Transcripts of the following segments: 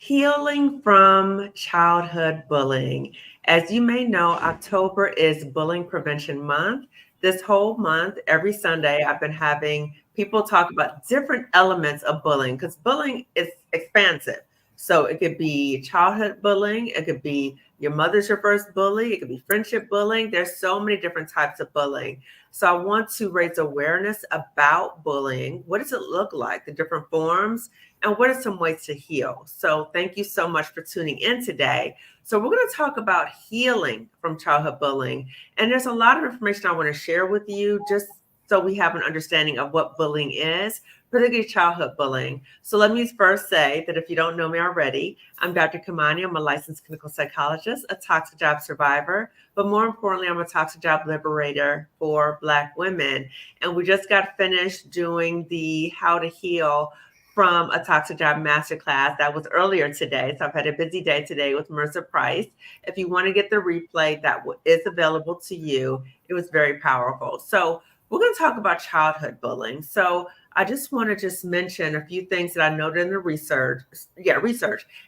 Healing from childhood bullying. As you may know, October is Bullying Prevention Month. This whole month, every Sunday, I've been having people talk about different elements of bullying because bullying is expansive. So it could be childhood bullying, it could be your mother's your first bully, it could be friendship bullying. There's so many different types of bullying. So I want to raise awareness about bullying. What does it look like? The different forms, and what are some ways to heal? So thank you so much for tuning in today. So we're going to talk about healing from childhood bullying. And there's a lot of information I want to share with you just so we have an understanding of what bullying is, particularly childhood bullying. So let me first say that if you don't know me already, I'm Dr. Kamani. I'm a licensed clinical psychologist, a toxic job survivor, but more importantly, I'm a toxic job liberator for Black women. And we just got finished doing the How to Heal from a Toxic Job Masterclass that was earlier today. So I've had a busy day today with Mercer Price. If you want to get the replay, that is available to you. It was very powerful. So we're going to talk about childhood bullying. So I just want to mention a few things that I noted in the research.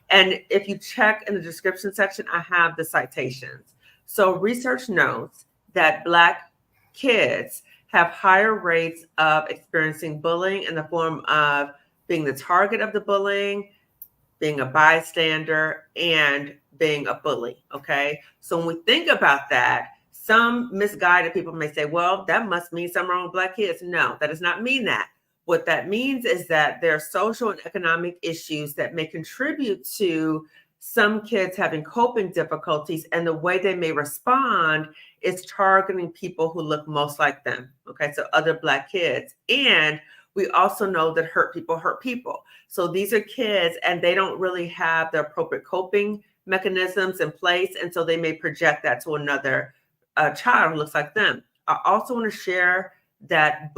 And if you check in the description section, I have the citations. So research notes that Black kids have higher rates of experiencing bullying in the form of being the target of the bullying, being a bystander, and being a bully, okay? So when we think about that, some misguided people may say, well, that must mean something wrong with Black kids. No, that does not mean that. What that means is that there are social and economic issues that may contribute to some kids having coping difficulties, and the way they may respond is targeting people who look most like them, okay? So other Black kids. And we also know that hurt people hurt people. So these are kids and they don't really have the appropriate coping mechanisms in place. And so they may project that to another child who looks like them. I also want to share that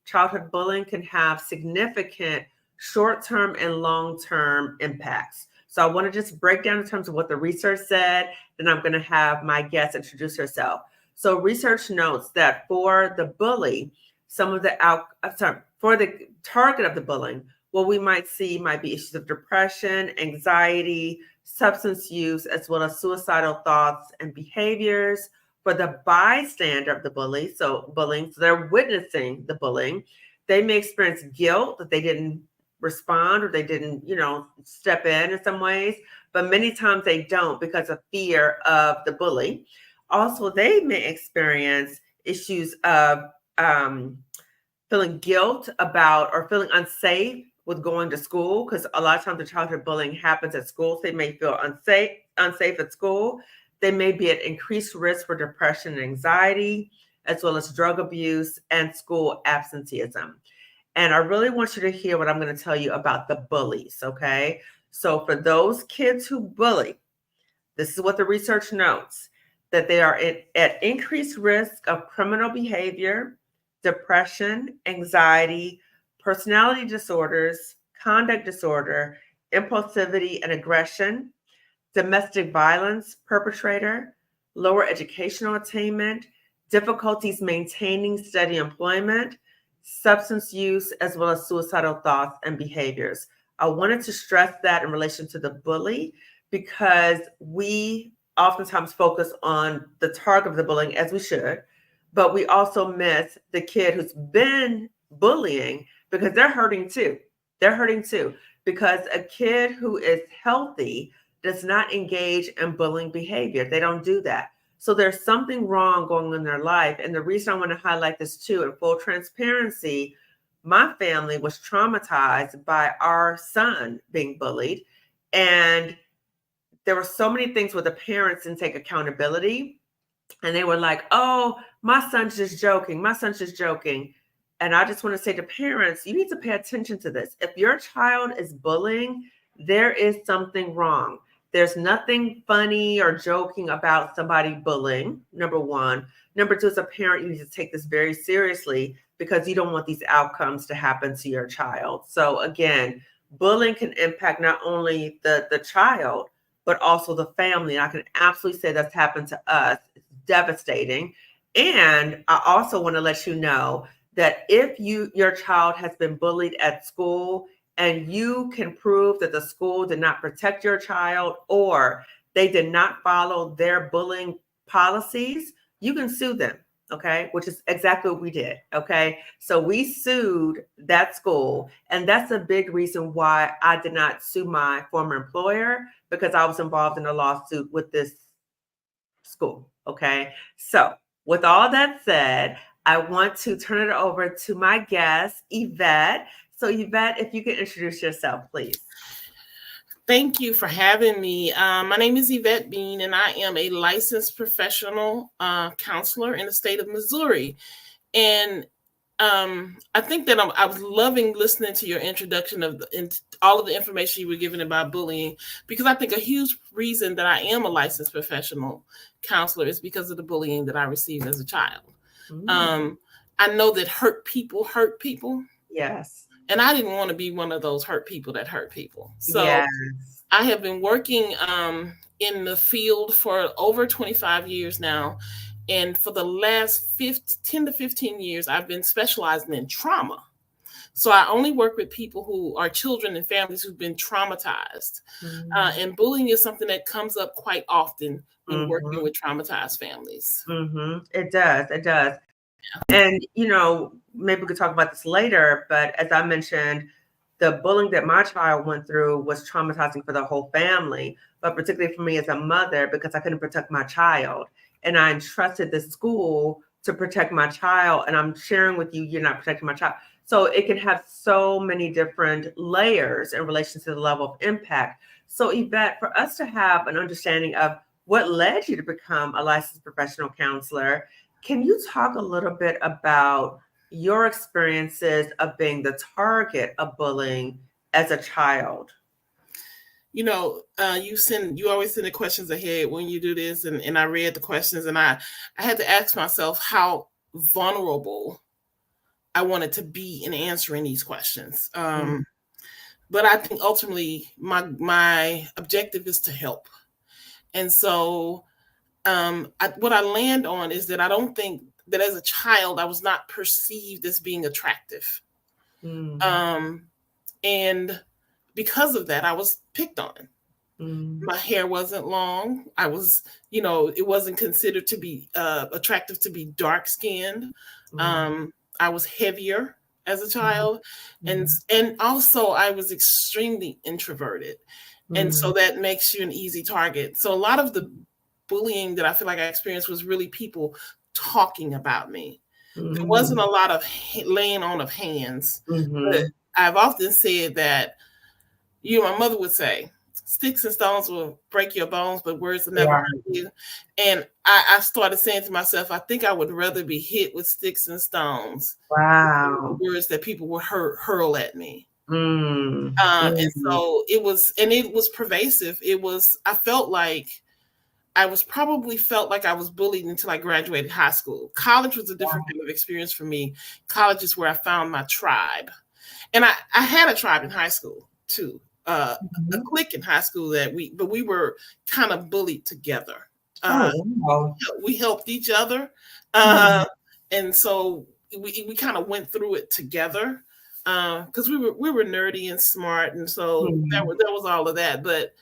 childhood bullying can have significant short-term and long-term impacts. So I want to just break down in terms of what the research said. Then I'm going to have my guest introduce herself. So research notes that for the bully, for the target of the bullying, what we might see might be issues of depression, anxiety, substance use, as well as suicidal thoughts and behaviors. For the bystander of the bully, so they're witnessing the bullying, they may experience guilt that they didn't respond or they didn't, step in some ways, but many times they don't because of fear of the bully. Also, they may experience issues of feeling guilt about or feeling unsafe with going to school, because a lot of times the childhood bullying happens at school. So they may feel unsafe at school. They may be at increased risk for depression and anxiety, as well as drug abuse and school absenteeism. And I really want you to hear what I'm going to tell you about the bullies, okay? So for those kids who bully, this is what the research notes, that they are at increased risk of criminal behavior, depression, anxiety, personality disorders, conduct disorder, impulsivity and aggression, domestic violence perpetrator, lower educational attainment, difficulties maintaining steady employment, substance use, as well as suicidal thoughts and behaviors. I wanted to stress that in relation to the bully because we oftentimes focus on the target of the bullying, as we should, but we also miss the kid who's been bullying because they're hurting too. They're hurting too because a kid who is healthy does not engage in bullying behavior. They don't do that. So there's something wrong going on in their life. And the reason I want to highlight this too, in full transparency, my family was traumatized by our son being bullied. And there were so many things where the parents didn't take accountability. And they were like, oh, my son's just joking. My son's just joking. And I just want to say to parents, you need to pay attention to this. If your child is bullying, there is something wrong. There's nothing funny or joking about somebody bullying, number one. Number two, as a parent, you need to take this very seriously because you don't want these outcomes to happen to your child. So again, bullying can impact not only the child, but also the family. And I can absolutely say that's happened to us. It's devastating. And I also want to let you know that if your child has been bullied at school and you can prove that the school did not protect your child or they did not follow their bullying policies, you can sue them. Okay, which is exactly what we did. Okay, so we sued that school, and that's a big reason why I did not sue my former employer, because I was involved in a lawsuit with this school. Okay, so with all that said, I want to turn it over to my guest, Yvette. So, Yvette, if you could introduce yourself, please. Thank you for having me. My name is Yvette Bean, and I am a licensed professional counselor in the state of Missouri. And I think that I was loving listening to your introduction of all of the information you were giving about bullying, because I think a huge reason that I am a licensed professional counselor is because of the bullying that I received as a child. I know that hurt people. Yes. And I didn't want to be one of those hurt people that hurt people. So yes. I have been working in the field for over 25 years now. And for the last 10 to 15 years, I've been specializing in trauma. So I only work with people who are children and families who've been traumatized. And bullying is something that comes up quite often when working with traumatized families. It does. It does. And, maybe we could talk about this later, but as I mentioned, the bullying that my child went through was traumatizing for the whole family, but particularly for me as a mother, because I couldn't protect my child. And I entrusted the school to protect my child. And I'm sharing with you, you're not protecting my child. So it can have so many different layers in relation to the level of impact. So, Yvette, for us to have an understanding of what led you to become a licensed professional counselor, can you talk a little bit about your experiences of being the target of bullying as a child? You always send the questions ahead when you do this, and I read the questions, and I had to ask myself how vulnerable I wanted to be in answering these questions. But I think ultimately my objective is to help. And so what I land on is that I don't think that as a child, I was not perceived as being attractive. And because of that, I was picked on. My hair wasn't long. I was, it wasn't considered to be attractive to be dark skinned. I was heavier as a child. And also I was extremely introverted. And so that makes you an easy target. So a lot of the bullying that I feel like I experienced was really people talking about me. There wasn't a lot of laying on of hands. But I've often said that, my mother would say, sticks and stones will break your bones, but words will never hurt you. And I started saying to myself, I think I would rather be hit with sticks and stones. Wow. Words that people would hurl at me. And so it was pervasive. I felt like I was bullied until I graduated high school. College was a different kind of experience for me. College is where I found my tribe. And I had a tribe in high school too. A clique in high school but we were kind of bullied together. We helped each other. And so we kind of went through it together. Because we were nerdy and smart, and so there was all of that. But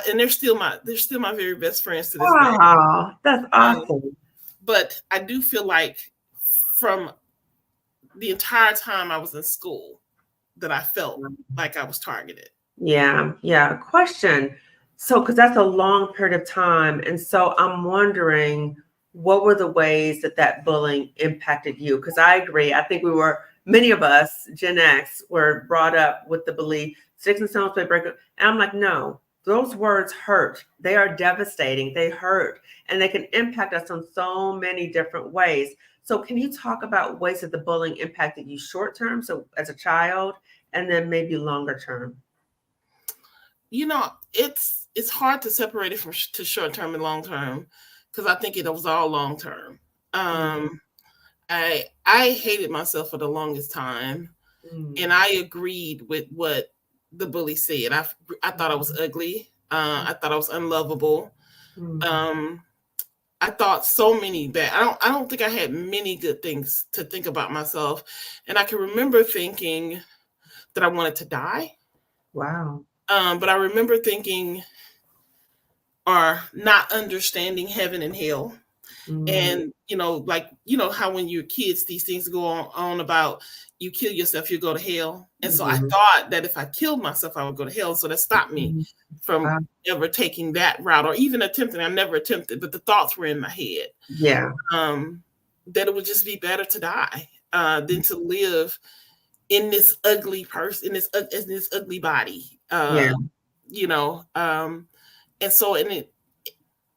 they're still my very best friends to this day. Wow, that's awesome. But I do feel like from the entire time I was in school that I felt like I was targeted. Yeah. Question. So, because that's a long period of time, and so I'm wondering, what were the ways that bullying impacted you? Because I agree. I think many of us, Gen X, were brought up with the belief, sticks and stones may break it. And I'm like, no, those words hurt. They are devastating. They hurt. And they can impact us on so many different ways. So can you talk about ways that the bullying impacted you short term, so as a child, and then maybe longer term? It's hard to separate it to short term and long term, because I think it was all long term. I hated myself for the longest time, and I agreed with what the bully said. I thought I was ugly. I thought I was unlovable. I thought so many bad. I don't think I had many good things to think about myself. And I can remember thinking that I wanted to die. Wow. But I remember thinking, or not understanding heaven and hell. And, like, how when you're kids, these things go on about you kill yourself, you go to hell. And so I thought that if I killed myself, I would go to hell. So that stopped me from ever taking that route or even attempting. I never attempted, but the thoughts were in my head. Yeah. That it would just be better to die than to live in this ugly person, in this ugly body. And so, and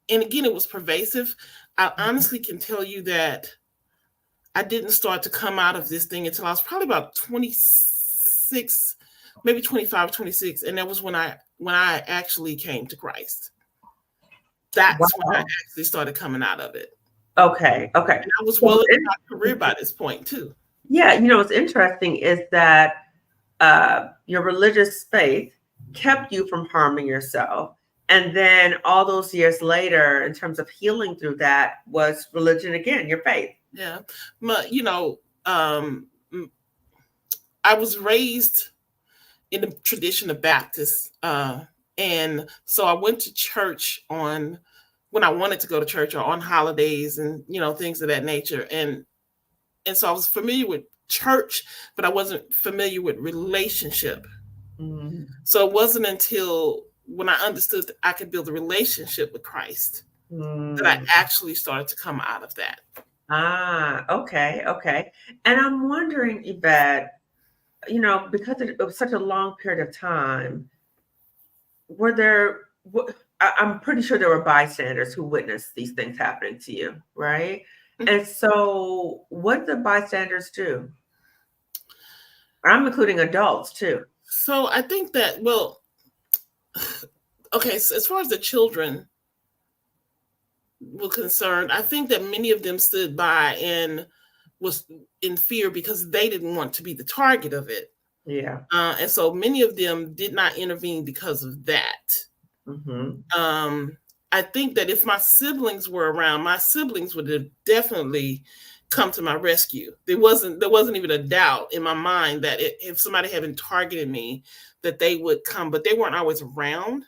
again, it was pervasive. I honestly can tell you that I didn't start to come out of this thing until I was probably about 26, maybe 25, 26. And that was when I actually came to Christ. That's when I actually started coming out of it. Okay. And I was well into my career by this point too. Yeah. What's interesting is that your religious faith kept you from harming yourself. And then all those years later, in terms of healing through that, was religion again, your faith. Yeah. But, I was raised in the tradition of Baptist. And so I went to church when I wanted to go to church or on holidays and, things of that nature. And so I was familiar with church, but I wasn't familiar with relationship. So it wasn't until when I understood that I could build a relationship with Christ that I actually started to come out of that. Okay. And I'm wondering, Yvette, because it was such a long period of time, I'm pretty sure there were bystanders who witnessed these things happening to you, right? And so what did the bystanders do? I'm including adults too. So I think that, okay, so as far as the children were concerned, I think that many of them stood by and was in fear because they didn't want to be the target of it. Yeah. And so many of them did not intervene because of that. I think that if my siblings were around, my siblings would have definitely come to my rescue. There wasn't even a doubt in my mind that if somebody had been targeting me, that they would come, but they weren't always around.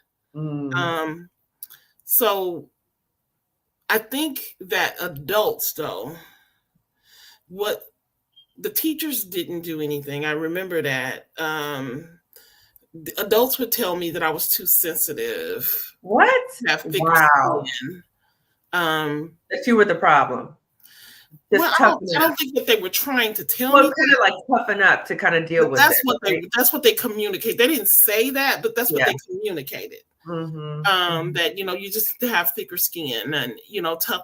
So I think that adults, though, what the teachers didn't do anything. I remember that the adults would tell me that I was too sensitive. What? Wow. That you were the problem. Well, I don't think that they were trying to tell me. Kind of like toughen up to kind of deal with it. That's what they communicate. They didn't say that, but that's what they communicated. That, you just have thicker skin and,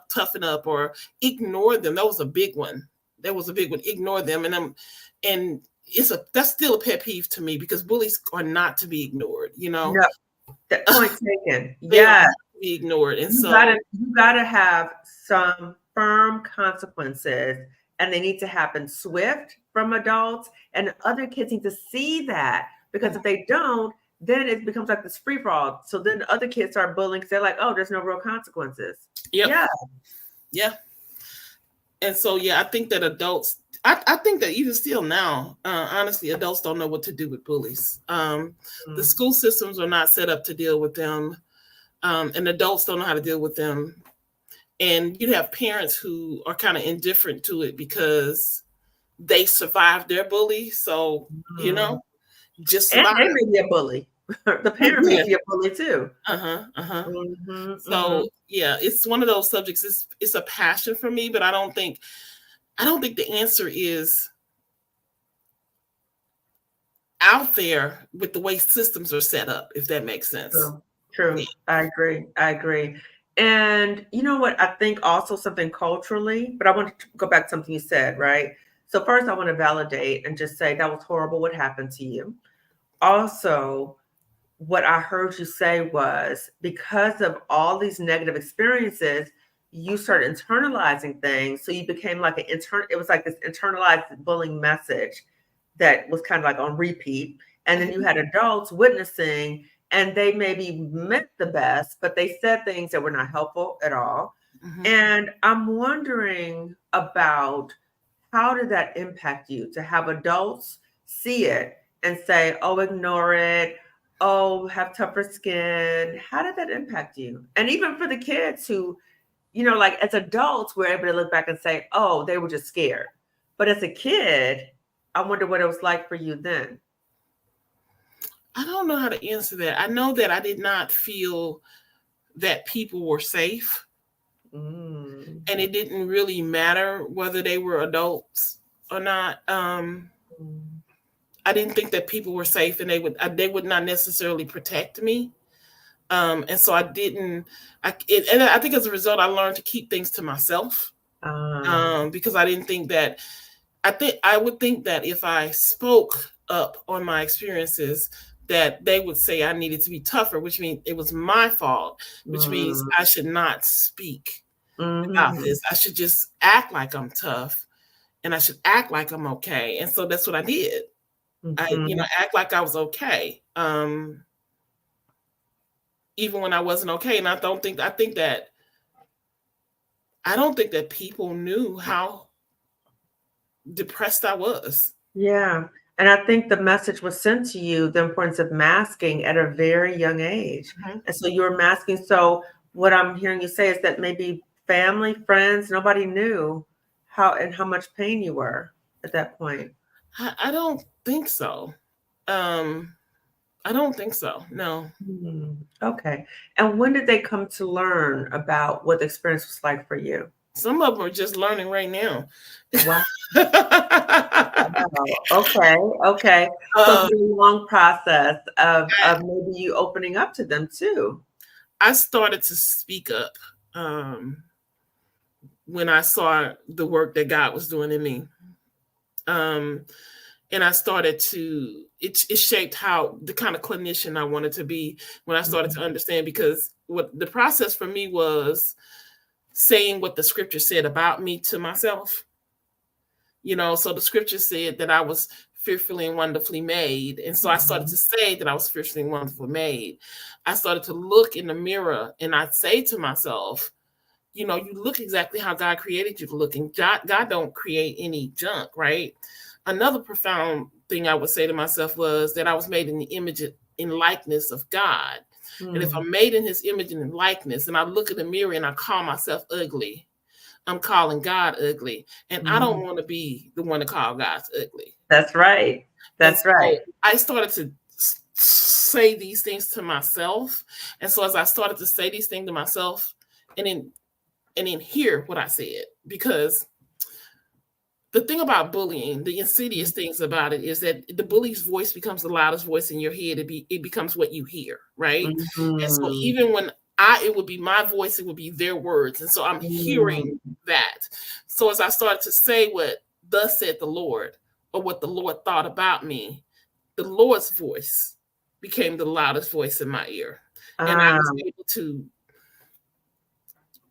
toughen up or ignore them. That was a big one. Ignore them. And that's still a pet peeve to me because bullies are not to be ignored, No, that point taken. Yeah. Be ignored. And you gotta have some firm consequences, and they need to happen swift from adults, and other kids need to see that, because if they don't, then it becomes like this free for all. So then other kids start bullying because they're like, oh, there's no real consequences. Yeah. And so, I think that adults, I think that even still now, honestly, adults don't know what to do with bullies. The school systems are not set up to deal with them. And adults don't know how to deal with them. And you have parents who are kind of indifferent to it because they survived their bully. So, just survive. And they may be a bully. The parent may be a bully too. So it's one of those subjects. It's a passion for me, but I don't think the answer is out there with the way systems are set up, if that makes sense. True. Yeah. I agree. And you know what? I think also something culturally, but I want to go back to something you said, right? So first I want to validate and just say that was horrible what happened to you. Also, what I heard you say was because of all these negative experiences, you started internalizing things. So you became like it was like this internalized bullying message that was kind of like on repeat. And then you had adults witnessing, and they maybe meant the best, but they said things that were not helpful at all. And I'm wondering about how did that impact you to have adults see it and say, oh, ignore it, oh, have tougher skin? How did that impact you? And even for the kids who, like as adults, we're able to look back and say, oh, they were just scared. But as a kid, I wonder what it was like for you then. I don't know how to answer that. I know that I did not feel that people were safe. And it didn't really matter whether they were adults or not. I didn't think that people were safe, and they would not necessarily protect me. And so I didn't. And I think as a result, I learned to keep things to myself, because I didn't think that. I would think that if I spoke up on my experiences, that they would say I needed to be tougher, which means it was my fault, which means I should not speak about this. I should just act like I'm tough, and I should act like I'm okay. And so that's what I did. I act like I was okay, even when I wasn't okay. And I don't think that people knew how depressed I was. Yeah. And I think the message was sent to you, the importance of masking at a very young age. And so you were masking. So what I'm hearing you say is that maybe family, friends, nobody knew how much pain you were at that point. I don't think so. I don't think so. No. Okay. And when did they come to learn about what the experience was like for you? Some of them are just learning right now. Wow. Okay. So it's a long process of maybe you opening up to them too. I started to speak up when I saw the work that God was doing in me. And I started to, it shaped how the kind of clinician I wanted to be when I started to understand, because what the process for me was saying what the scripture said about me to myself. So the scripture said that I was fearfully and wonderfully made. And so I started to say that I was fearfully and wonderfully made. I started to look in the mirror and I'd say to myself, you look exactly how God created you to look. And God don't create any junk, right? Another profound thing I would say to myself was that I was made in the image and likeness of God. And if I'm made in his image and likeness, and I look in the mirror and I call myself ugly, I'm calling God ugly. And I don't want to be the one to call God ugly. That's right. That's right. I started to say these things to myself. And so as I started to say these things to myself and then hear what I said, because the thing about bullying, the insidious things about it is that the bully's voice becomes the loudest voice in your head. It becomes what you hear, right? And so even when it would be my voice, it would be their words. And so I'm hearing that. So as I started to say what thus said the Lord, or what the Lord thought about me, the Lord's voice became the loudest voice in my ear. And I was able to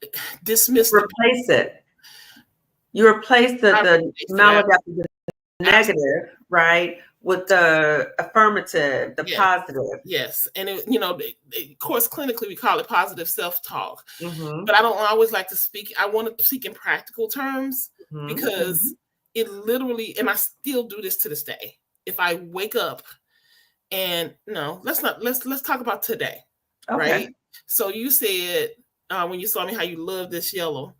replace it. You replace the maladaptive, the negative, right, with the affirmative, the positive. Yes. And of course, clinically we call it positive self-talk. But I don't always like to speak. I want to speak in practical terms, because it literally, and I still do this to this day. If I wake up and let's talk about today. Okay. Right? So you said when you saw me how you love this yellow.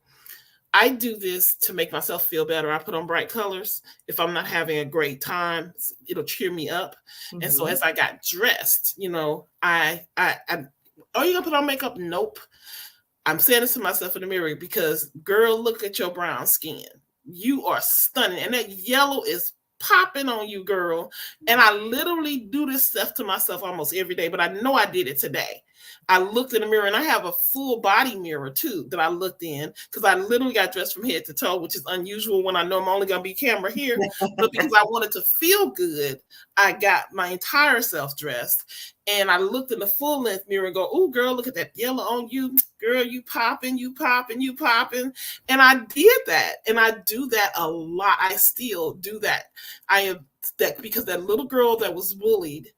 I do this to make myself feel better. I put on bright colors. If I'm not having a great time, it'll cheer me up. And so as I got dressed, are you gonna put on makeup? Nope. I'm saying this to myself in the mirror because, girl, look at your brown skin. You are stunning. And that yellow is popping on you, girl. And I literally do this stuff to myself almost every day, but I know I did it today. I looked in the mirror, and I have a full body mirror too that I looked in, because I literally got dressed from head to toe, which is unusual when I know I'm only going to be camera here. But because I wanted to feel good, I got my entire self dressed, and I looked in the full length mirror and go, "Oh, girl, look at that yellow on you, girl. You popping, you popping, you popping." And I did that, and I do that a lot. I still do that. I am that because that little girl that was bullied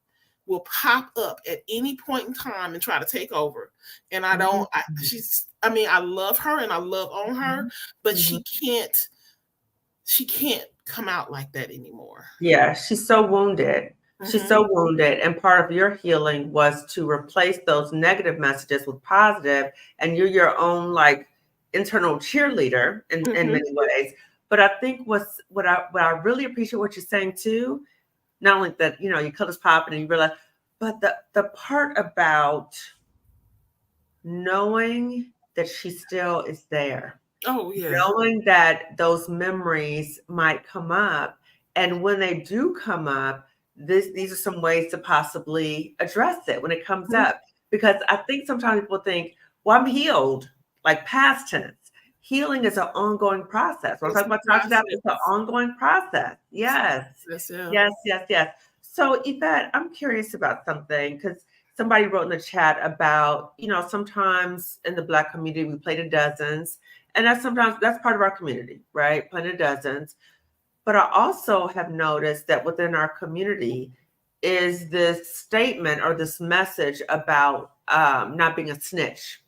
will pop up at any point in time and try to take over. And I don't, I love her and I love on her, but she can't come out like that anymore. Yeah. She's so wounded. She's so wounded, and part of your healing was to replace those negative messages with positive, and you're your own like internal cheerleader in many ways. But I think what I really appreciate what you're saying too, not only that, you know, your colors popping and you realize, but the part about knowing that she still is there. Oh, yeah. Knowing that those memories might come up. And when they do come up, these are some ways to possibly address it when it comes up. Because I think sometimes people think, well, I'm healed, like past tense. Healing is an ongoing process. When I'm talking about it's an ongoing process. Yes. Yes. So, Yvette, I'm curious about something because somebody wrote in the chat about, you know, sometimes in the Black community, we play to dozens. And that's part of our community, right? Playing to dozens. But I also have noticed that within our community is this statement or this message about not being a snitch.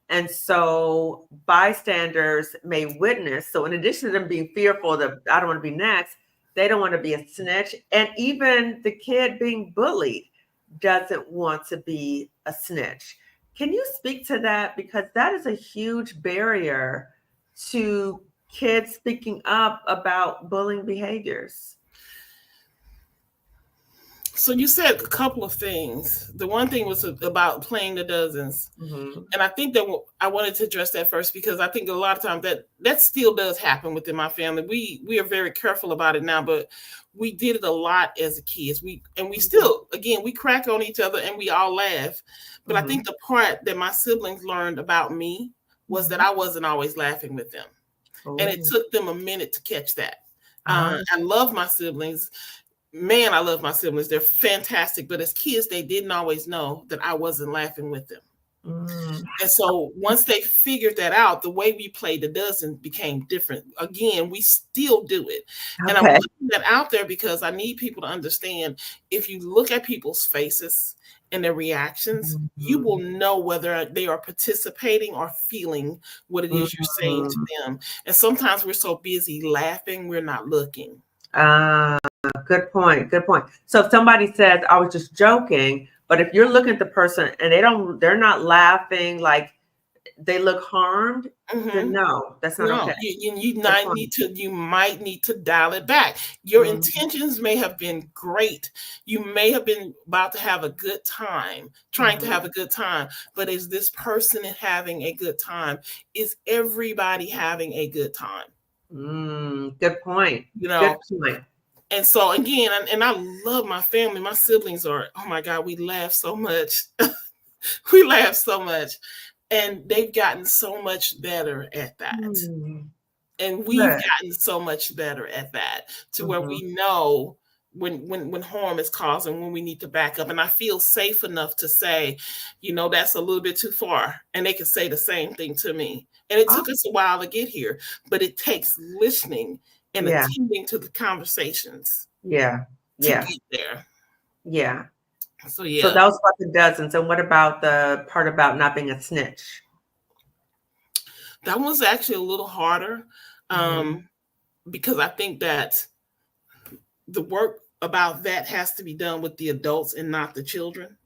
And so bystanders may witness. So in addition to them being fearful that I don't want to be next, they don't want to be a snitch. And even the kid being bullied doesn't want to be a snitch. Can you speak to that? Because that is a huge barrier to kids speaking up about bullying behaviors. So you said a couple of things. The one thing was about playing the dozens. And I think that I wanted to address that first because I think a lot of times that still does happen within my family. We are very careful about it now, but we did it a lot as kids. We still, again, we crack on each other and we all laugh. But I think the part that my siblings learned about me was that I wasn't always laughing with them. And it took them a minute to catch that. I love my siblings. Man, I love my siblings. They're fantastic. But as kids, they didn't always know that I wasn't laughing with them. And so once they figured that out, the way we played the dozen became different. Again, we still do it. And I'm putting that out there because I need people to understand if you look at people's faces and their reactions, you will know whether they are participating or feeling what it is you're saying to them. And sometimes we're so busy laughing, we're not looking. Good point. So if somebody says, I was just joking, but if you're looking at the person and they're not laughing, like they look harmed, then no, that's not okay. You might need to dial it back. Your intentions may have been great. You may have been about to have a good time, trying to have a good time. But is this person having a good time? Is everybody having a good time? Good point. Good point. And so again, and I love my family. My siblings are, oh my God, we laugh so much. We laugh so much. And they've gotten so much better at that. And we've gotten so much better at that to where we know when harm is caused and when we need to back up. And I feel safe enough to say, you know, that's a little bit too far. And they can say the same thing to me. And it took us a while to get here, but it takes listening and attending to the conversations. To get there. So So that was about the dozens. And what about the part about not being a snitch? That was actually a little harder because I think that the work about that has to be done with the adults and not the children.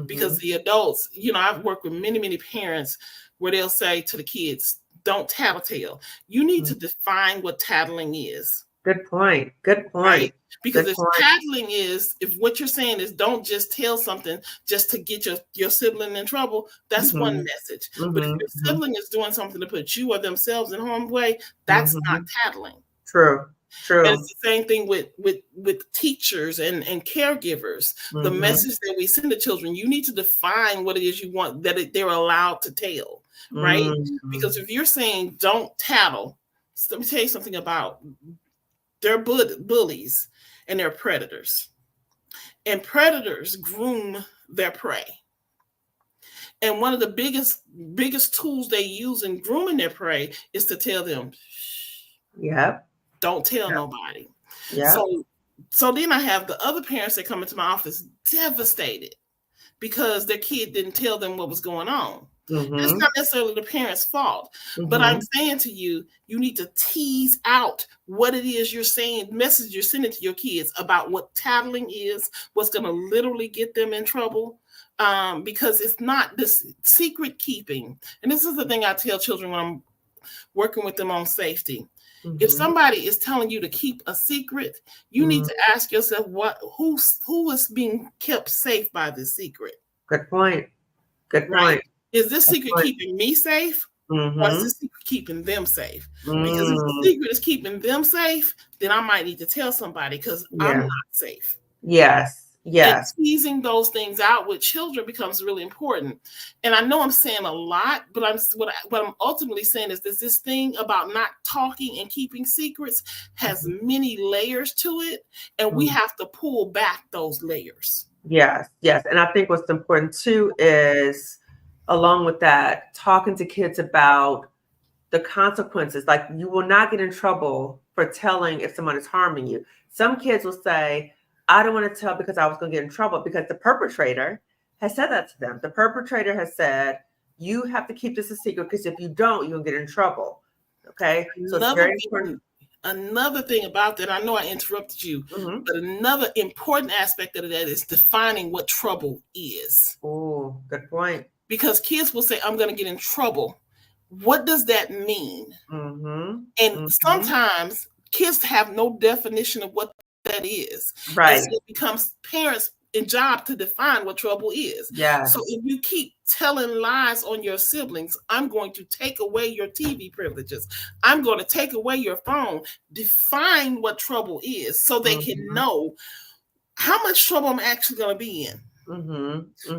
Because the adults, you know, I've worked with many parents where they'll say to the kids, don't tattletale. You need to define what tattling is. Good point. Right? Because if tattling is, if what you're saying is don't just tell something just to get your sibling in trouble, that's one message. But if your sibling is doing something to put you or themselves in harm's way, that's not tattling. True. And it's the same thing with teachers and caregivers. The message that we send to children, you need to define what it is you want that they're allowed to tell, right? Because if you're saying don't tattle, so let me tell you something about they're bullies and they're predators. And predators groom their prey. And one of the biggest tools they use in grooming their prey is to tell them, don't tell nobody. So then I have the other parents that come into my office devastated because their kid didn't tell them what was going on. Mm-hmm. That's not necessarily the parent's fault. Mm-hmm. But I'm saying to you, you need to tease out what it is you're saying, message you're sending to your kids about what tattling is, what's going to literally get them in trouble. Because it's not this secret keeping. And this is the thing I tell children when I'm working with them on safety. Mm-hmm. If somebody is telling you to keep a secret, you need to ask yourself who is being kept safe by this secret. Good point. Good point. Right? Is this secret keeping me safe? Or is this secret keeping them safe? Because if the secret is keeping them safe, then I might need to tell somebody because I'm not safe. Yes. Yes. And teasing those things out with children becomes really important. And I know I'm saying a lot, but what I'm ultimately saying is that this thing about not talking and keeping secrets has many layers to it, and we have to pull back those layers. Yes. Yes. And I think what's important too is, along with that, talking to kids about the consequences. Like, you will not get in trouble for telling if someone is harming you. Some kids will say, I don't want to tell because I was going to get in trouble, because the perpetrator has said that to them. The perpetrator has said, you have to keep this a secret because if you don't, you're going to get in trouble. Okay. So it's very important. Another thing about that, I know I interrupted you, but another important aspect of that is defining what trouble is. Oh, good point. Because kids will say, I'm going to get in trouble. What does that mean? And sometimes kids have no definition of what that is. Right. And so it becomes parents' job to define what trouble is. Yeah. So if you keep telling lies on your siblings, I'm going to take away your TV privileges, I'm going to take away your phone. Define what trouble is so they can know how much trouble I'm actually going to be in.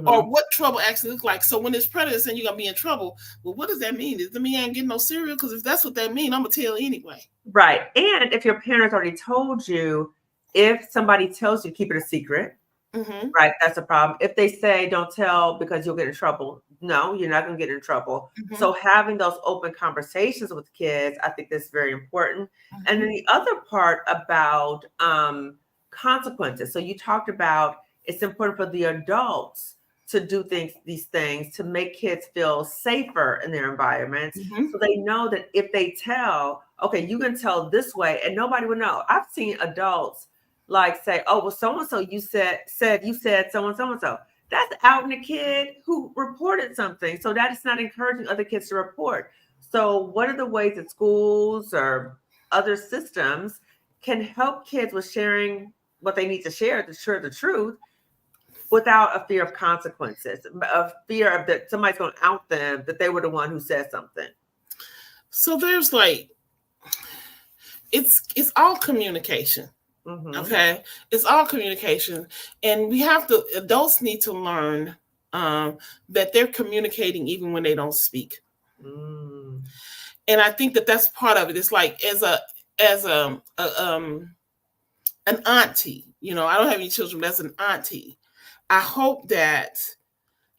Or what trouble actually looks like. So when it's predators and you're going to be in trouble, well, what does that mean? Does that mean I ain't getting no cereal? Because if that's what that means, I'm going to tell anyway. Right. And if your parents already told you, if somebody tells you, keep it a secret, right, that's a problem. If they say don't tell because you'll get in trouble, no, you're not going to get in trouble. So having those open conversations with kids, I think that's very important. And then the other part about consequences. So you talked about it's important for the adults to do these things to make kids feel safer in their environments. So they know that if they tell, okay, you can tell this way and nobody would know. I've seen adults like say, oh, well, so-and-so, you said so-and-so. That's outing a kid who reported something. So that is not encouraging other kids to report. So what are the ways that schools or other systems can help kids with sharing what they need to share the truth without a fear of consequences, a fear of that somebody's going to out them, that they were the one who said something? So there's it's all communication. Okay. It's all communication. And adults need to learn that they're communicating even when they don't speak. And I think that that's part of it. It's like as an auntie, I don't have any children, but as an auntie, I hope that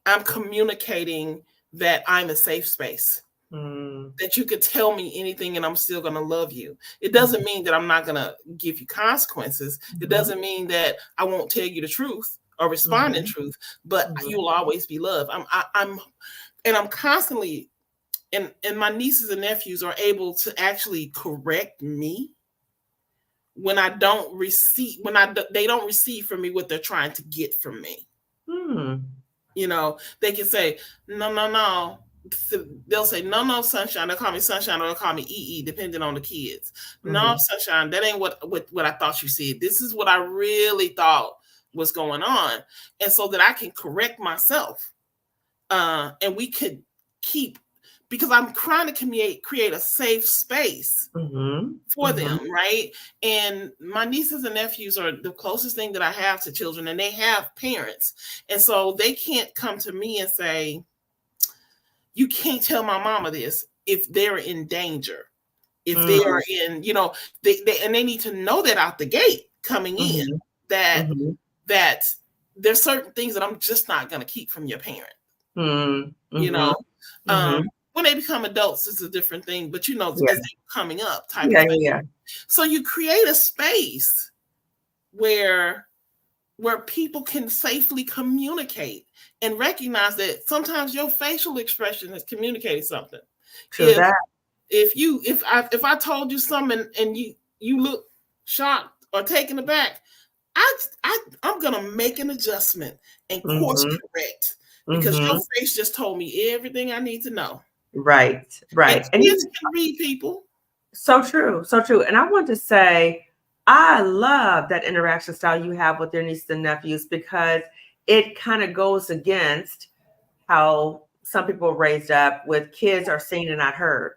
I'm communicating that I'm a safe space. That you could tell me anything and I'm still going to love you. It doesn't mean that I'm not going to give you consequences. It doesn't mean that I won't tell you the truth or respond in truth, but you will always be loved. I'm constantly, and my nieces and nephews are able to actually correct me when they don't receive from me what they're trying to get from me. They can say, no. They'll say, no, Sunshine. They'll call me Sunshine or they'll call me EE, depending on the kids. No, Sunshine, that ain't what I thought you said. This is what I really thought was going on. And so that I can correct myself. And we could because I'm trying to create a safe space for them, right? And my nieces and nephews are the closest thing that I have to children, and they have parents. And so they can't come to me and say, you can't tell my mama this if they're in danger, if they are in, they need to know that out the gate coming in, that there's certain things that I'm just not going to keep from your parent, when they become adults, it's a different thing, but as they're coming up type of thing. So you create a space where where people can safely communicate and recognize that sometimes your facial expression is communicating something. True that. If I told you something and you look shocked or taken aback, I'm gonna make an adjustment and course correct because your face just told me everything I need to know. Right. And kids can read people. So true. And I want to say, I love that interaction style you have with your nieces and nephews, because it kind of goes against how some people are raised up with kids are seen and not heard.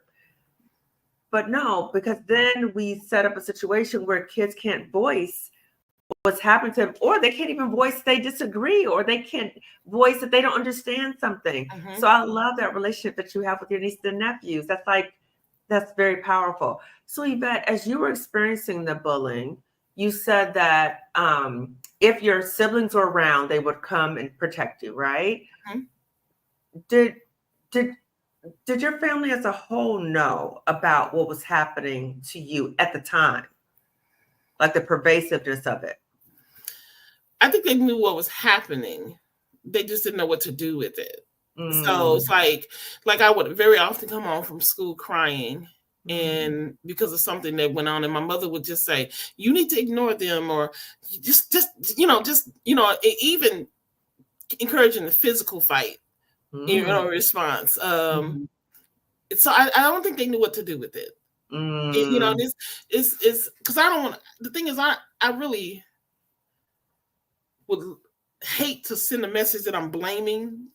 But no, because then we set up a situation where kids can't voice what's happened to them, or they can't even voice they disagree, or they can't voice that they don't understand something. So I love that relationship that you have with your nieces and nephews. That's very powerful. So Yvette, as you were experiencing the bullying, you said that if your siblings were around, they would come and protect you, right? Did your family as a whole know about what was happening to you at the time? Like the pervasiveness of it? I think they knew what was happening. They just didn't know what to do with it. So it's like I would very often come home from school crying, and because of something that went on, and my mother would just say, "You need to ignore them," or just even encouraging the physical fight, response. So I don't think they knew what to do with it. It's because I don't want. The thing is, I really would hate to send a message that I'm blaming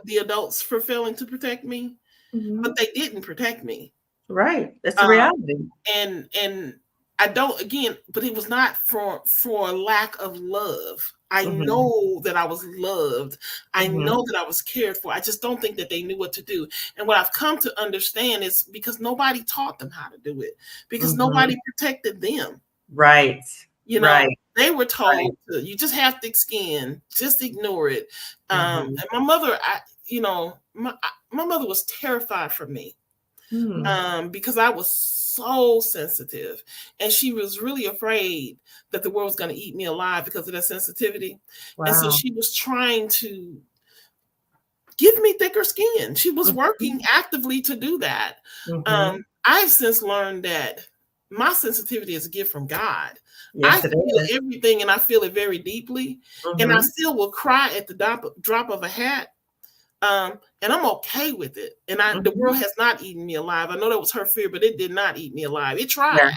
the adults for failing to protect me, but they didn't protect me. Right. That's the reality. And I don't, again, but it was not for lack of love. I know that I was loved. I know that I was cared for. I just don't think that they knew what to do. And what I've come to understand is because nobody taught them how to do it, because nobody protected them. Right. They were told you just have thick skin, just ignore it. And my mother, my mother was terrified for me because I was so sensitive, and she was really afraid that the world was going to eat me alive because of that sensitivity. Wow. And so she was trying to give me thicker skin. She was working actively to do that. I've since learned that my sensitivity is a gift from God. Yes, I feel everything, and I feel it very deeply. And I still will cry at the drop of a hat. And I'm okay with it. And the world has not eaten me alive. I know that was her fear, but it did not eat me alive. It tried. Yeah.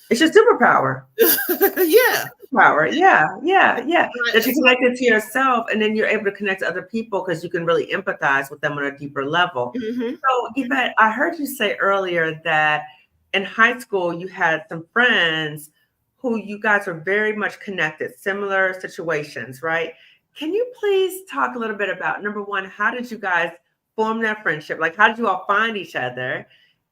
It's your superpower. Yeah. Power. Yeah. That you connected to yourself, and then you're able to connect to other people because you can really empathize with them on a deeper level. So, Yvette, I heard you say earlier that in high school you had some friends who you guys were very much connected, similar situations, right? Can you please talk a little bit about, number one, how did you guys form that friendship? Like, how did you all find each other?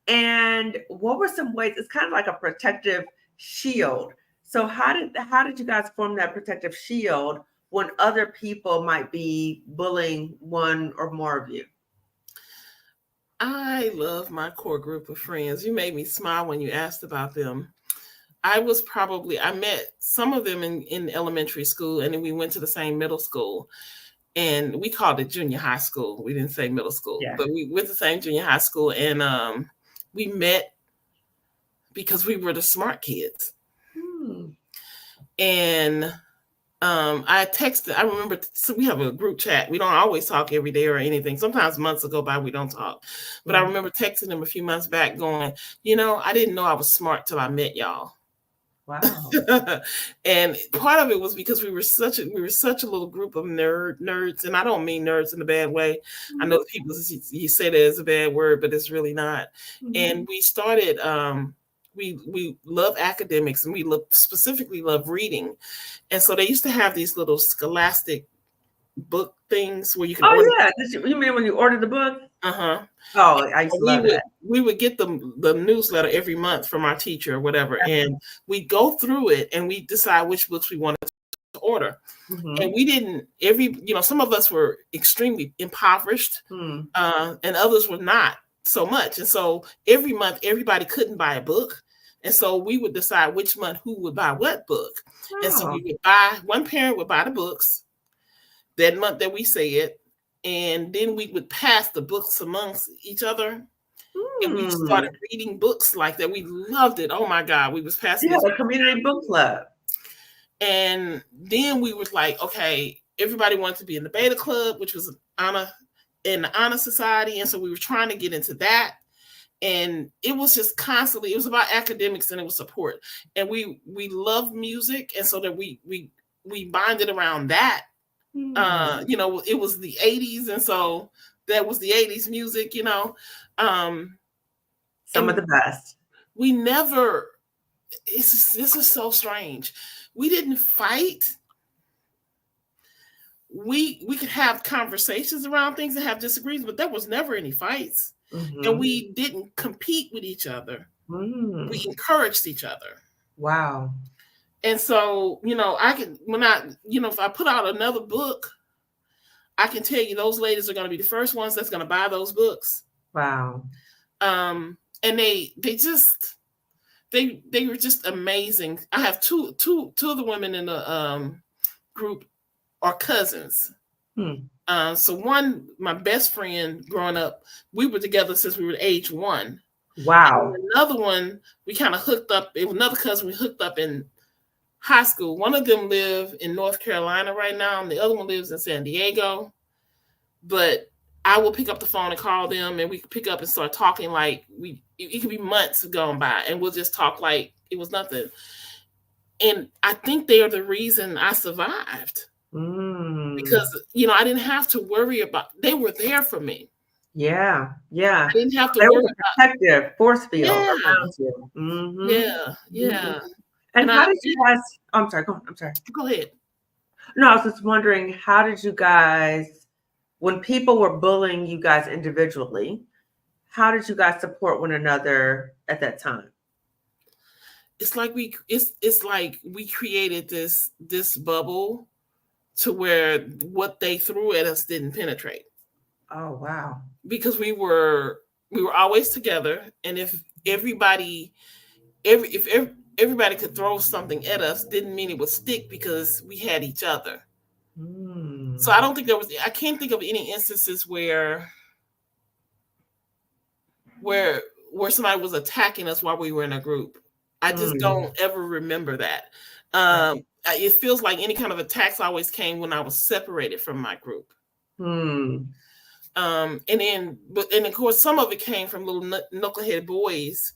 And what were some ways? It's kind of like a protective shield. So how did you guys form that protective shield when other people might be bullying one or more of you? I love my core group of friends. You made me smile when you asked about them. I met some of them in elementary school, and then we went to the same middle school, and we called it junior high school. We didn't say middle school, but we went to the same junior high school, and we met because we were the smart kids. And I remember, so we have a group chat. We don't always talk every day or anything. Sometimes months will go by, we don't talk. But I remember texting them a few months back going, I didn't know I was smart till I met y'all. Wow. And part of it was because we were such a little group of nerds, and I don't mean nerds in a bad way. I know people, you say that as a bad word, but it's really not. And we started, we love academics, and we specifically love reading. And so they used to have these little scholastic book things where you can order. You mean when you order the book? Oh, I used to love that. We would get the newsletter every month from our teacher or whatever, and we'd go through it and we decide which books we wanted to order. And we didn't some of us were extremely impoverished, and others were not so much. And so every month everybody couldn't buy a book. And so we would decide which month who would buy what book. And so we would buy, one parent would buy the books that month that we said, and then we would pass the books amongst each other. And we started reading books like that. We loved it. Oh my God, we was passing a community book club. And then we was like, okay, everybody wanted to be in the Beta Club, which was in the Honor Society. And so we were trying to get into that. And it was just constantly, it was about academics and it was support. And we loved music. And so that we bonded around that. You know, it was the 80s. And so that was the 80s music, you know. Some of the best. We never, this is so strange. We didn't fight. We could have conversations around things and have disagreements, but there was never any fights. And we didn't compete with each other. We encouraged each other. Wow. And so, you know, if I put out another book, I can tell you those ladies are going to be the first ones that's going to buy those books. Wow. And they were just amazing. I have two of the women in the group are cousins. So one, my best friend growing up, we were together since we were age 1. Wow. And another one, we kind of hooked up. It was another cousin we hooked up in high school. One of them live in North Carolina right now, and the other one lives in San Diego. But I will pick up the phone and call them, and we could pick up and start talking like it could be months gone by, and we'll just talk like it was nothing. And I think they are the reason I survived. Because, you know, I didn't have to worry about, they were there for me. Yeah. Yeah. I didn't have to worry about protective force field around you. Yeah. And how did you guys, I'm sorry. Go ahead. No, I was just wondering, how did you guys, when people were bullying you guys individually, how did you guys support one another at that time? It's like it's like we created this bubble to where what they threw at us didn't penetrate. Oh, wow. Because we were always together. And if everybody could throw something at us, didn't mean it would stick because we had each other. So I can't think of any instances where somebody was attacking us while we were in a group. I just don't ever remember that. It feels like any kind of attacks always came when I was separated from my group. And of course, some of it came from little knucklehead boys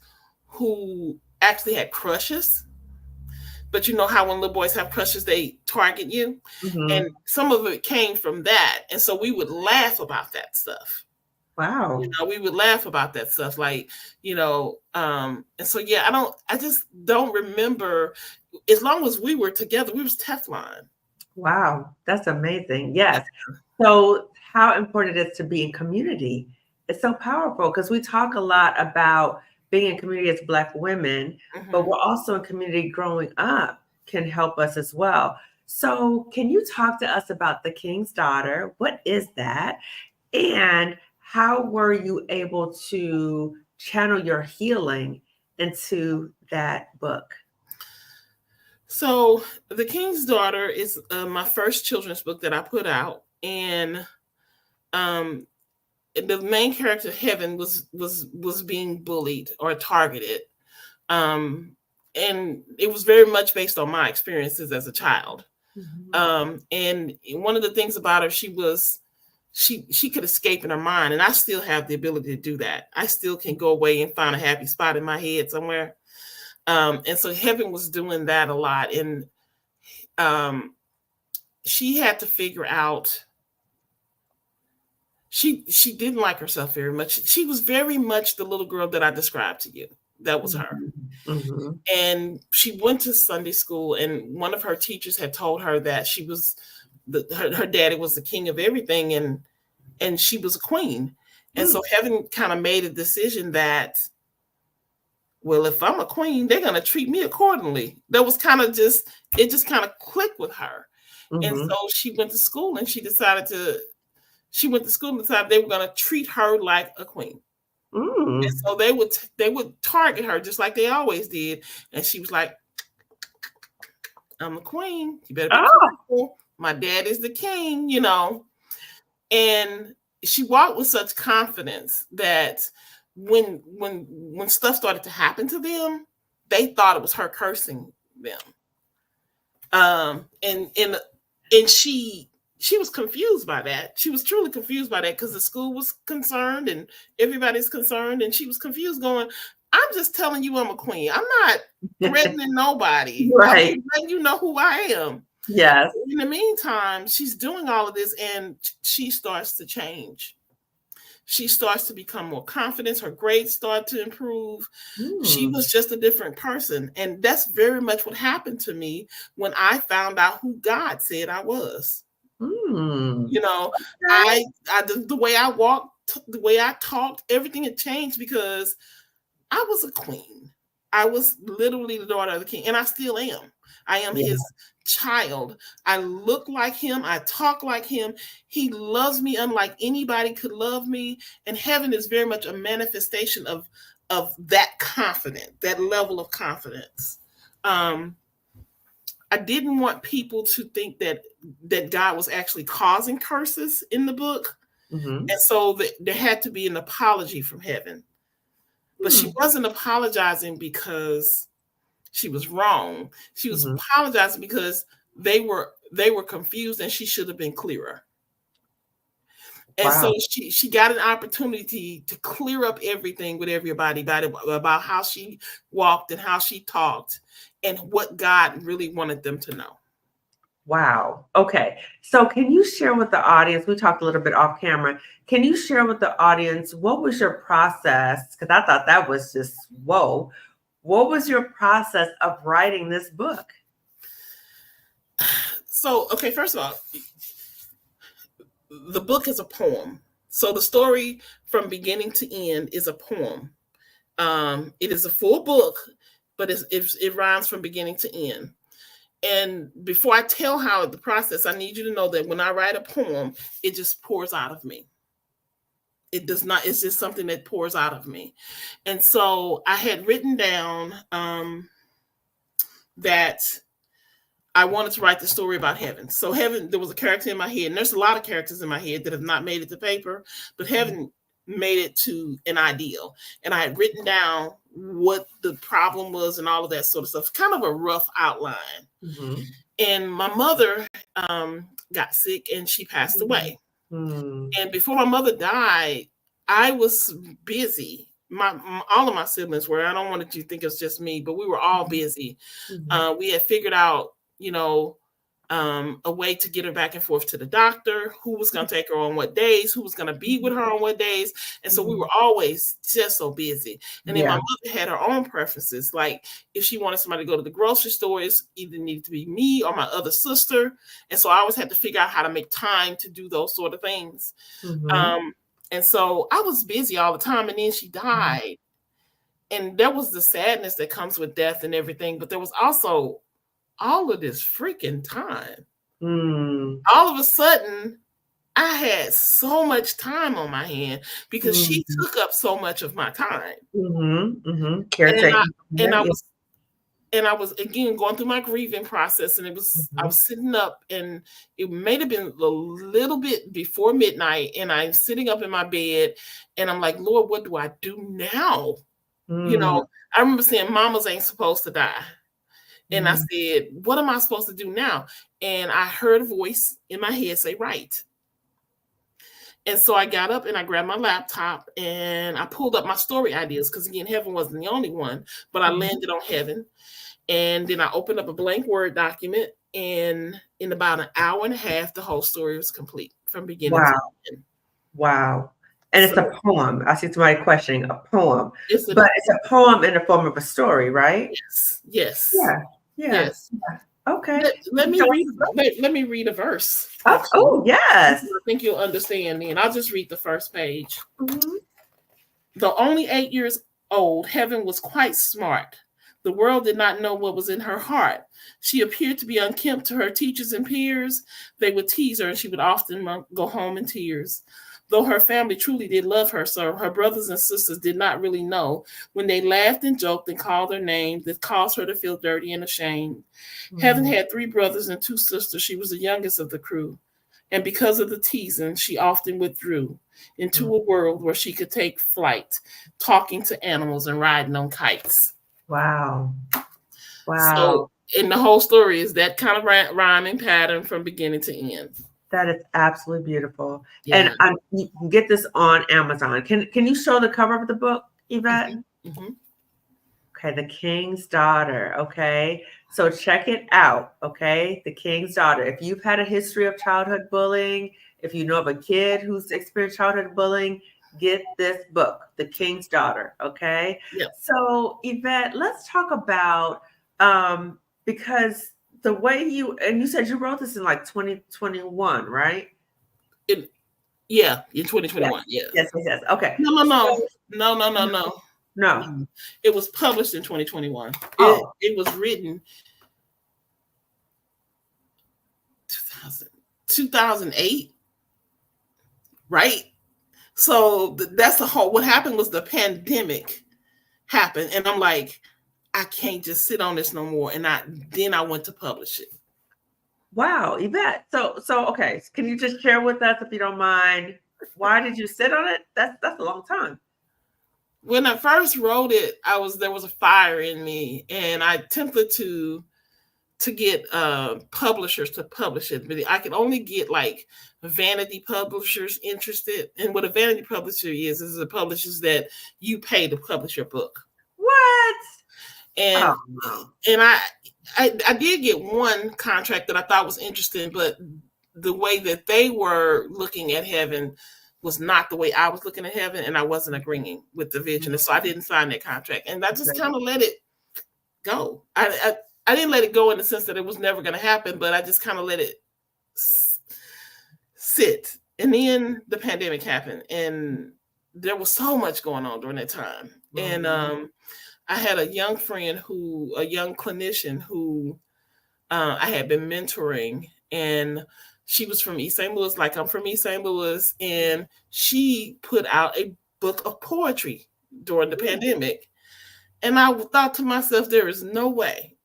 who actually had crushes. But you know how when little boys have crushes, they target you. And some of it came from that. And so we would laugh about that stuff. Wow. You know, we would laugh about that stuff. Like, you know, and so, yeah, I just don't remember. As long as we were together, we was Teflon. Wow. That's amazing. Yes. So how important it is to be in community. It's so powerful because we talk a lot about being in community as Black women, but we're also in community growing up can help us as well. So can you talk to us about The King's Daughter? What is that? And how were you able to channel your healing into that book? So The King's Daughter is my first children's book that I put out. And the main character, Heaven, was being bullied or targeted. And it was very much based on my experiences as a child. And one of the things about her, she could escape in her mind. And I still have the ability to do that. I still can go away and find a happy spot in my head somewhere. And so Heaven was doing that a lot. And she had to figure out, she didn't like herself very much. She was very much the little girl that I described to you. That was her. And she went to Sunday school, and one of her teachers had told her that she was her daddy was the king of everything, and she was a queen. And so Heaven kind of made a decision that, well, if I'm a queen, they're going to treat me accordingly. That was kind of just kind of clicked with her. And so she went to school, and decided they were going to treat her like a queen. Mm. And so they would target her just like they always did. And she was like, I'm the queen. You better be careful. My dad is the king, you know. And she walked with such confidence that when stuff started to happen to them, they thought it was her cursing them. And she was confused by that. She was truly confused by that because the school was concerned and everybody's concerned, and she was confused, going, I'm just telling you I'm a queen. I'm not threatening nobody. Right. I'm letting you know who I am. Yes. In the meantime, she's doing all of this and she starts to change. She starts to become more confident. Her grades start to improve. She was just a different person. And that's very much what happened to me when I found out who God said I was. You know, I the way I walked, the way I talked, everything had changed because I was a queen. I was literally the daughter of the king, and I still am. I am his child. I look like him. I talk like him. He loves me unlike anybody could love me. And heaven is very much a manifestation of that confidence, that level of confidence. I didn't want people to think that God was actually causing curses in the book. And so there had to be an apology from heaven. But she wasn't apologizing because she was wrong. She was apologizing because they were confused and she should have been clearer. And so she got an opportunity to clear up everything with everybody about how she walked and how she talked and what God really wanted them to know. Wow. Okay. So can you share with the audience, we talked a little bit off camera, can you share with the audience, what was your process? Because I thought that was just, whoa. What was your process of writing this book? So, okay, first of all, the book is a poem. So the story from beginning to end is a poem. It is a full book, but it rhymes from beginning to end. And before I tell how the process, I need you to know that when I write a poem, it just pours out of me. It does not, it's just something that pours out of me. And so I had written down that I wanted to write the story about heaven. So heaven, there was a character in my head, and there's a lot of characters in my head that have not made it to paper, but heaven made it to an ideal. And I had written down what the problem was and all of that sort of stuff, kind of a rough outline. And my mother got sick and she passed away. And before my mother died, I was busy. All of my siblings were. I don't want you to think it's just me, but we were all busy. We had figured out, you know, a way to get her back and forth to the doctor, who was going to take her on what days, who was going to be with her on what days. And so we were always just so busy. And then my mother had her own preferences. Like if she wanted somebody to go to the grocery store, it either needed to be me or my other sister. And so I always had to figure out how to make time to do those sort of things. And so I was busy all the time. And then she died. And there was the sadness that comes with death and everything. But there was also all of this freaking time. All of a sudden, I had so much time on my hand because she took up so much of my time. And I was again going through my grieving process, and I was sitting up, and it may have been a little bit before midnight, and I'm sitting up in my bed, and I'm like, Lord, what do I do now? You know, I remember saying, mamas ain't supposed to die. And I said, what am I supposed to do now? And I heard a voice in my head say, write. And so I got up and I grabbed my laptop and I pulled up my story ideas because, again, heaven wasn't the only one, but I landed on heaven. And then I opened up a blank Word document, and in about an hour and a half, the whole story was complete from beginning to end. Wow. And it's a poem. I see somebody questioning a poem, but it's a poem in the form of a story, right? Yes. Yes. Okay. Let me read a verse. Oh, yes. I think you'll understand then. I'll just read the first page. Though only 8 years old, Heaven was quite smart. The world did not know what was in her heart. She appeared to be unkempt to her teachers and peers. They would tease her, and she would often go home in tears. though her family truly did love her, so her brothers and sisters did not really know. When they laughed and joked and called her names, that caused her to feel dirty and ashamed. Having had 3 brothers and 2 sisters, she was the youngest of the crew. And because of the teasing, she often withdrew into a world where she could take flight, talking to animals and riding on kites. Wow. Wow. So, and the whole story is that kind of rhyming pattern from beginning to end. That is absolutely beautiful. Yeah. And you can get this on Amazon. Can you show the cover of the book, Yvette? Okay, The King's Daughter. Okay, so check it out. Okay, The King's Daughter. If you've had a history of childhood bullying, if you know of a kid who's experienced childhood bullying, get this book, The King's Daughter. Okay. Yep. So Yvette, let's talk about because the way you said you wrote this in like 2021, right? In 2021. Yes. Yes. Okay. No. It was published in 2021. It was written 2008, right? So that's the whole. What happened was the pandemic happened, and I'm like, I can't just sit on this no more. And then I went to publish it. Wow, Yvette. So okay. Can you just share with us, if you don't mind, why did you sit on it? That's a long time. When I first wrote it, there was a fire in me, and I attempted to get publishers to publish it, but I could only get like vanity publishers interested. And what a vanity publisher is a publishers that you pay to publish your book. What? And and I did get one contract that I thought was interesting, but the way that they were looking at heaven was not the way I was looking at heaven, and I wasn't agreeing with the vision. And so I didn't sign that contract, and I just kind of let it go. I didn't let it go in the sense that it was never going to happen, but I just kind of let it sit. And then the pandemic happened, and there was so much going on during that time. And I had a young friend a young clinician who I had been mentoring, and she was from East St. Louis, like I'm from East St. Louis, and she put out a book of poetry during the pandemic. And I thought to myself, there is no way.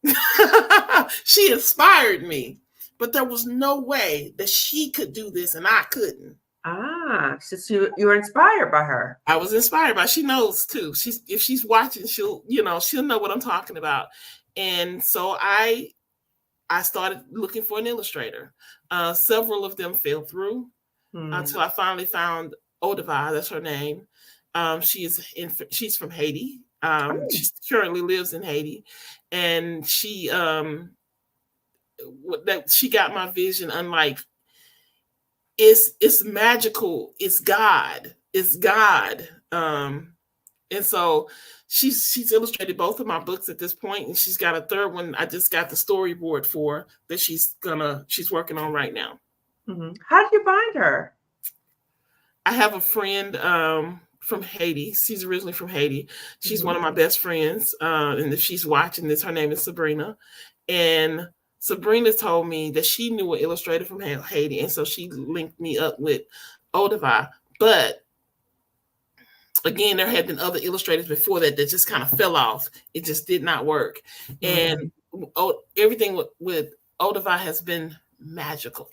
She inspired me, but there was no way that she could do this and I couldn't. So you were inspired by her. I was inspired by her. She knows too. If she's watching, she'll know what I'm talking about. And so I started looking for an illustrator. Several of them fell through until I finally found Odava. That's her name. She's from Haiti. She currently lives in Haiti, and she got my vision. Unlike it's magical. It's God. And so she's illustrated both of my books at this point, and she's got a third one I just got the storyboard for that she's working on right now. How did you find her? I have a friend from Haiti. She's originally from Haiti. She's one of my best friends. And if she's watching this, her name is Sabrina. And Sabrina told me that she knew an illustrator from Haiti. And so she linked me up with Odava. But again, there had been other illustrators before that just kind of fell off. It just did not work. And everything with Odava has been magical.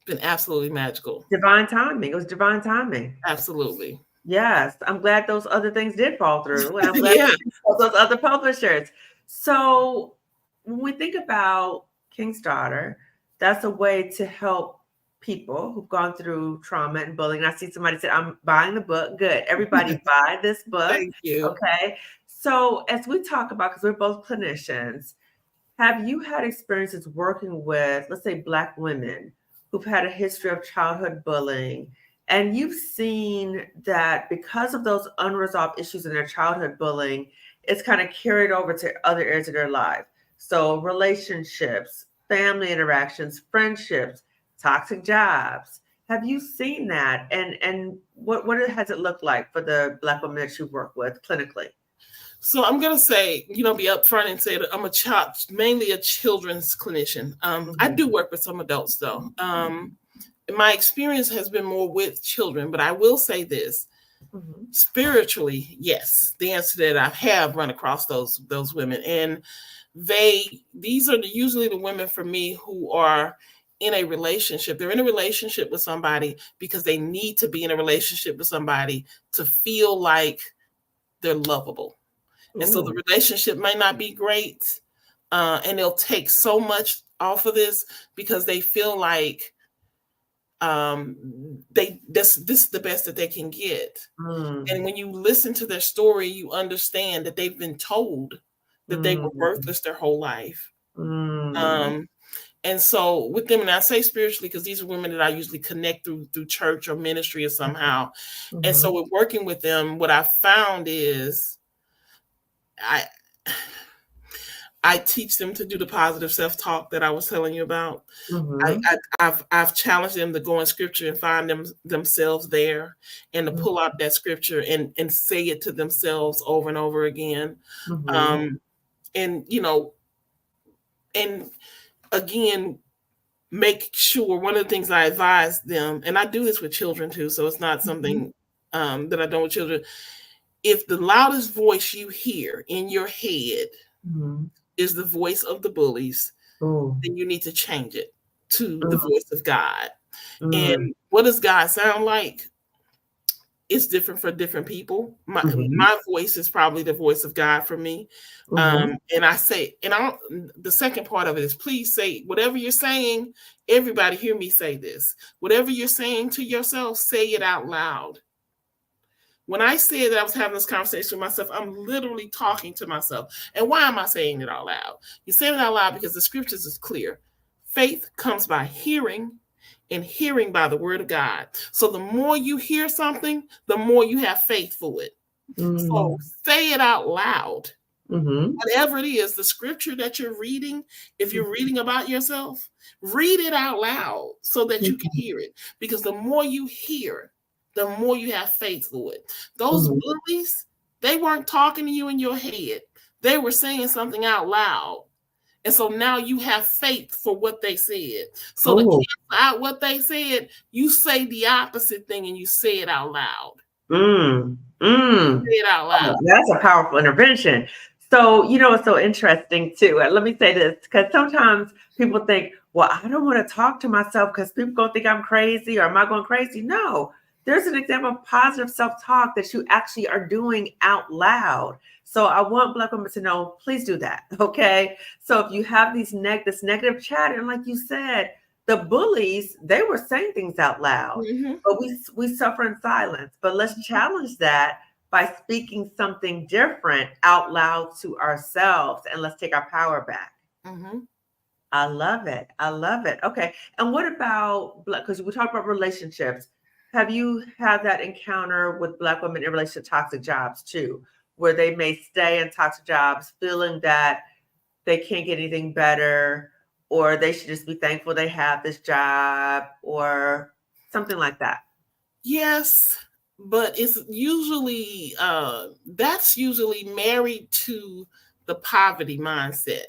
Been absolutely magical. Divine timing. It was divine timing. Absolutely. Yes. I'm glad those other things did fall through. And I'm glad those other publishers. So when we think about King's Daughter, that's a way to help people who've gone through trauma and bullying. I see somebody said, I'm buying the book. Good. Everybody buy this book. Thank you. Okay. So as we talk about, because we're both clinicians, have you had experiences working with, let's say, Black women who've had a history of childhood bullying, and you've seen that because of those unresolved issues in their childhood bullying, it's kind of carried over to other areas of their life? So relationships, family interactions, friendships, toxic jobs. Have you seen that? And what has it looked like for the Black women that you work with clinically? So I'm going to say, be upfront and say that I'm mainly a children's clinician. I do work with some adults though. my experience has been more with children, but I will say this. Spiritually, yes, the answer that I have run across those women, and these are usually the women for me who are in a relationship. They're in a relationship with somebody because they need to be in a relationship with somebody to feel like they're lovable. Ooh. And so the relationship might not be great, and they'll take so much off of this because they feel like this is the best that they can get. And when you listen to their story, you understand that they've been told that they were worthless their whole life. And so with them, and I say spiritually because these are women that I usually connect through church or ministry or somehow. And so with working with them, what I found is I teach them to do the positive self-talk that I was telling you about. I've challenged them to go in scripture and find themselves there, and to pull out that scripture and say it to themselves over and over again. And and again, make sure, one of the things I advise them, and I do this with children too, so it's not something that I don't with children. If the loudest voice you hear in your head is the voice of the bullies, then you need to change it to the voice of God. And what does God sound like? It's different for different people. My voice is probably the voice of God for me. And I say, the second part of it is, please say whatever you're saying. Everybody hear me say this. Whatever you're saying to yourself, say it out loud. When I said that I was having this conversation with myself, I'm literally talking to myself. And why am I saying it out loud? You say it out loud because the scriptures is clear. Faith comes by hearing, and hearing by the word of God. So the more you hear something, the more you have faith for it. So say it out loud. Whatever it is, the scripture that you're reading, if you're reading about yourself, read it out loud so that you can hear it. Because the more you hear, the more you have faith for it. Those bullies, they weren't talking to you in your head. They were saying something out loud. And so now you have faith for what they said. So to cancel out what they said, you say the opposite thing and you say it out loud. Say it out loud. That's a powerful intervention. So, it's so interesting too. Let me say this, because sometimes people think, well, I don't want to talk to myself because people going to think I'm crazy, or am I going crazy? No, there's an example of positive self-talk that you actually are doing out loud. So I want Black women to know, please do that. Okay. So if you have this negative chat, and like you said, the bullies, they were saying things out loud, but we suffer in silence. But let's challenge that by speaking something different out loud to ourselves, and let's take our power back. I love it. I love it. Okay. And what about, because we talked about relationships. Have you had that encounter with Black women in relation to toxic jobs too, where they may stay in toxic jobs feeling that they can't get anything better, or they should just be thankful they have this job, or something like that? Yes, but it's usually, that's usually married to the poverty mindset.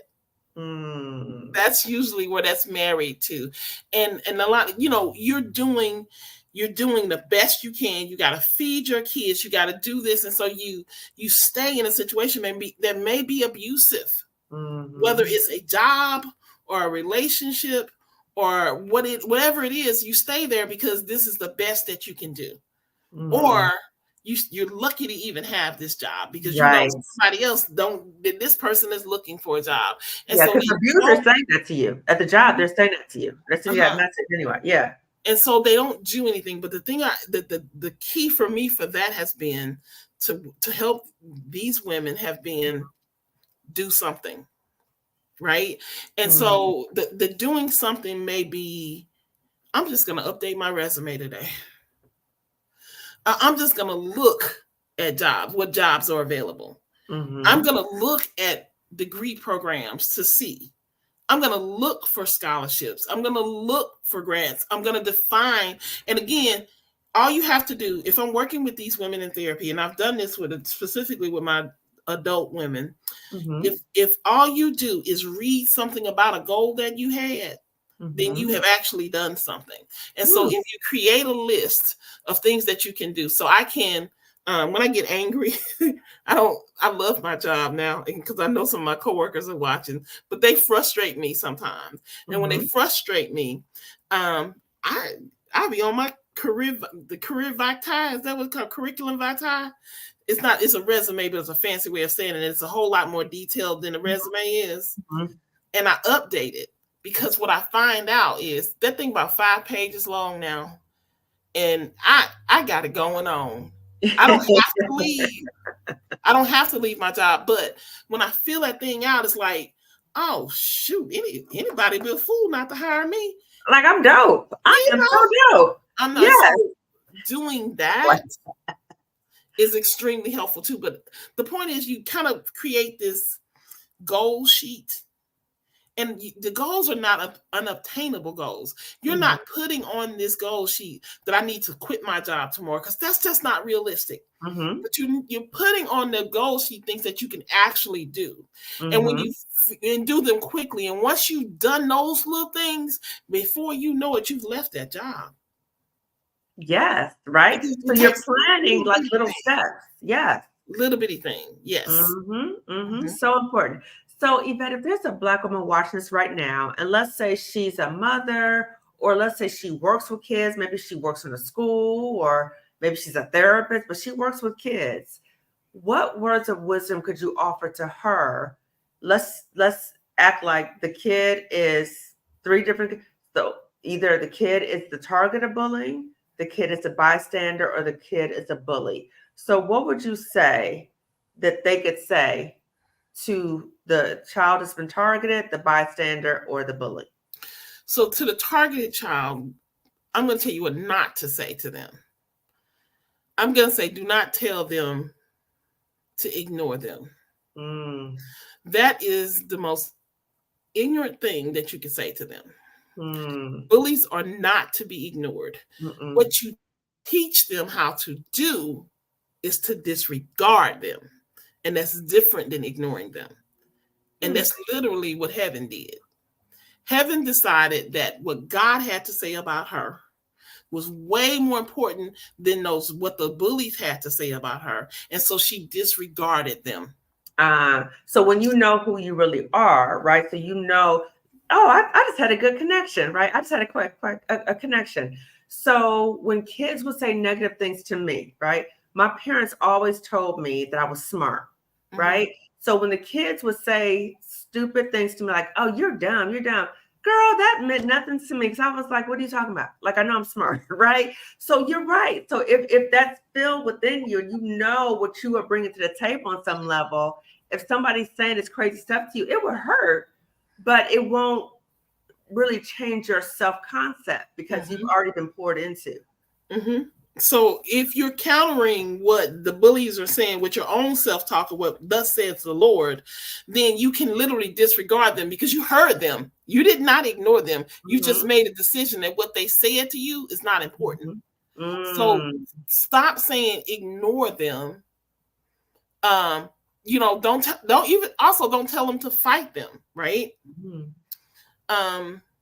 That's usually where that's married to. And a lot, you're doing the best you can. You got to feed your kids. You got to do this. And so you stay in a situation that may be abusive, whether it's a job or a relationship or whatever it is, you stay there because this is the best that you can do. Or you're lucky to even have this job because somebody else this person is looking for a job. And so because abusers saying that to you at the job, they're saying that to you. They're sending that message anyway. Yeah. And so they don't do anything. But the thing, the key for me for that has been to help these women have been do something, right? And so the doing something may be, I'm just going to update my resume today. I'm just going to look at jobs, what jobs are available. I'm going to look at degree programs to see. I'm going to look for scholarships. I'm going to look for grants. I'm going to define. And again, all you have to do, if I'm working with these women in therapy, and I've done this specifically with my adult women, if all you do is read something about a goal that you had, then you have actually done something. And so if you create a list of things that you can do, so I can, when I get angry, I love my job now because I know some of my coworkers are watching, but they frustrate me sometimes. And when they frustrate me, I'll be on my career vitae. Is that what's called? Curriculum vitae? It's a resume, but it's a fancy way of saying it. It's a whole lot more detailed than a resume is. And I update it because what I find out is that thing about 5 pages long now. And I got it going on. I don't have to leave. I don't have to leave my job. But when I fill that thing out, it's like, oh shoot, anybody be a fool not to hire me. Like, I'm dope. I am so dope. I'm not. Yes. So doing that is extremely helpful too. But the point is, you kind of create this goal sheet. And the goals are not unobtainable goals. You're not putting on this goal sheet that I need to quit my job tomorrow, because that's just not realistic. But you're putting on the goal sheet things that you can actually do. And when you do them quickly, and once you've done those little things, before you know it, you've left that job. Yes, right? So you're planning like little steps. Yes. Little bitty thing. Yes. So important. So, Yvette, if there's a Black woman watching this right now, and let's say she's a mother, or let's say she works with kids, maybe she works in a school, or maybe she's a therapist, but she works with kids. What words of wisdom could you offer to her? Let's act like the kid is 3 different. So either the kid is the target of bullying, the kid is a bystander, or the kid is a bully. So what would you say that they could say to the child that's been targeted, the bystander, or the bully? So to the targeted child, I'm going to tell you what not to say to them. I'm going to say, do not tell them to ignore them. That is the most ignorant thing that you can say to them. Bullies are not to be ignored. What you teach them how to do is to disregard them. And that's different than ignoring them. And that's literally what heaven did. Heaven decided that what God had to say about her was way more important than what the bullies had to say about her. And so she disregarded them. So when you know who you really are, right? So you know, I just had a good connection, right? I just had a connection. So when kids would say negative things to me, right? My parents always told me that I was smart, right? So when the kids would say stupid things to me, like, oh, you're dumb, girl, that meant nothing to me, because I was like, what are you talking about? Like, I know I'm smart, right? So you're right. So if that's filled within you, and you know what you are bringing to the table on some level, if somebody's saying this crazy stuff to you, it will hurt, but it won't really change your self-concept, because you've already been poured into. So if you're countering what the bullies are saying with your own self-talk, or what thus says the Lord, then you can literally disregard them, because you heard them. You did not ignore them. You just made a decision that what they said to you is not important. So stop saying ignore them. Don't tell them to fight them, right?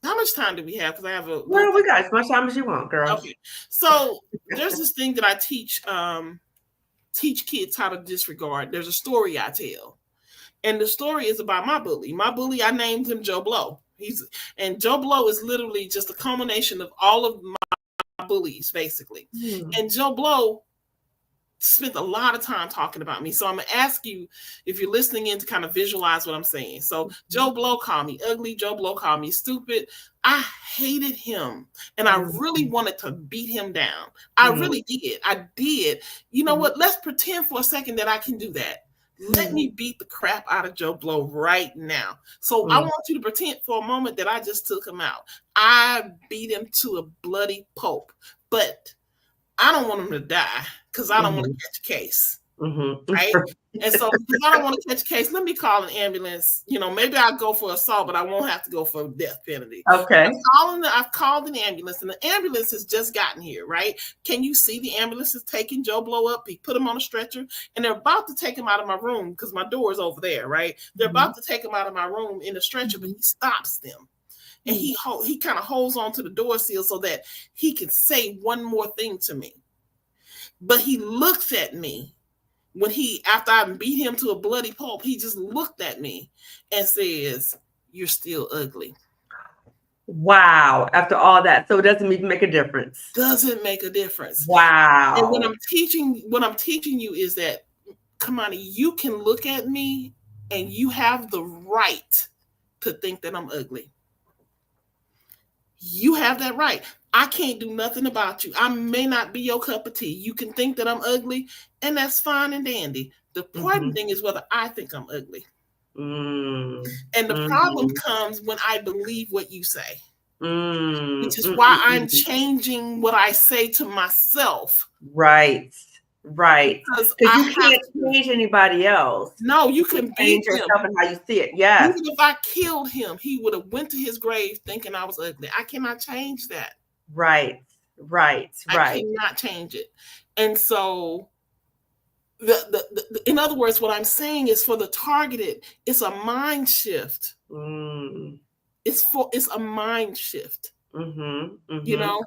How much time do we have? Because I have well, we got as much time as you want, girl. Okay. So there's this thing that I teach kids how to disregard. There's a story I tell. And the story is about my bully. My bully, I named him Joe Blow. Joe Blow is literally just a culmination of all of my bullies, basically. And Joe Blow spent a lot of time talking about me. So I'm going to ask you, if you're listening in, to kind of visualize what I'm saying. So Joe Blow called me ugly. Joe Blow called me stupid. I hated him. And I really wanted to beat him down. I really did. I did. You know what? Let's pretend for a second that I can do that. Let me beat the crap out of Joe Blow right now. So I want you to pretend for a moment that I just took him out. I beat him to a bloody pulp. But I don't want him to die, because I don't want to catch a case. Right? And so, because I don't want to catch a case, let me call an ambulance. Maybe I'll go for assault, but I won't have to go for death penalty. Okay. I've called an ambulance, and the ambulance has just gotten here, right? Can you see the ambulance is taking Joe Blow up? He put him on a stretcher, and they're about to take him out of my room, because my door is over there, right? They're about to take him out of my room in a stretcher, but he stops them. and he kind of holds on to the door sill so that he can say one more thing to me. But he looks at me after I beat him to a bloody pulp, he just looked at me and says, "You're still ugly." Wow. After all that. So it doesn't even make a difference. Doesn't make a difference. Wow. And what I'm teaching you is that, Kamani, you can look at me and you have the right to think that I'm ugly. You have that right. I can't do nothing about you. I may not be your cup of tea. You can think that I'm ugly, and that's fine and dandy. The important thing is whether I think I'm ugly. And the problem comes when I believe what you say, which is why I'm changing what I say to myself. Right. Because you can't change anybody else. No, you can change yourself and how you see it. Yeah. Even if I killed him, he would have went to his grave thinking I was ugly. I cannot change that. Right. I cannot change it. And so in other words, what I'm saying is, for the targeted, it's a mind shift. It's a mind shift. You know,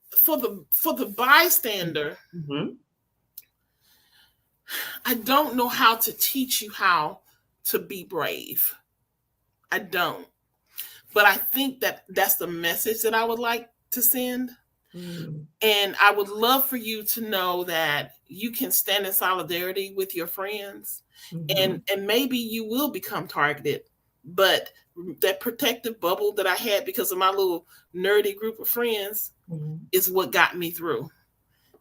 for the bystander, I don't know how to teach you how to be brave. I don't. But I think that that's the message that I would like to send. And I would love for you to know that you can stand in solidarity with your friends, and maybe you will become targeted, but that protective bubble that I had because of my little nerdy group of friends is what got me through.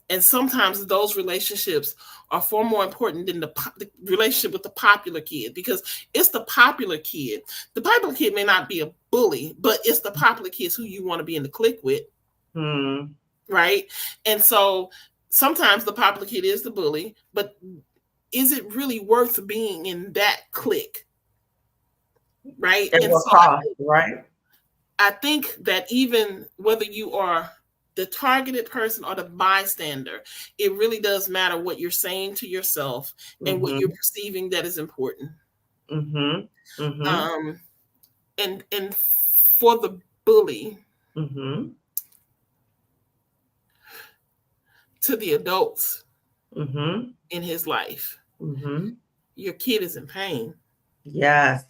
And sometimes those relationships are far more important than the relationship with the popular kid, because it's the popular kid. The popular kid may not be a bully, but it's the popular kids who you want to be in the clique with. Right? And so sometimes the popular kid is the bully, but is it really worth being in that clique? Right? And so I think that even whether you are the targeted person or the bystander, it really does matter what you're saying to yourself and what you're perceiving that is important. And for the bully, to the adults in his life, your kid is in pain. Yes.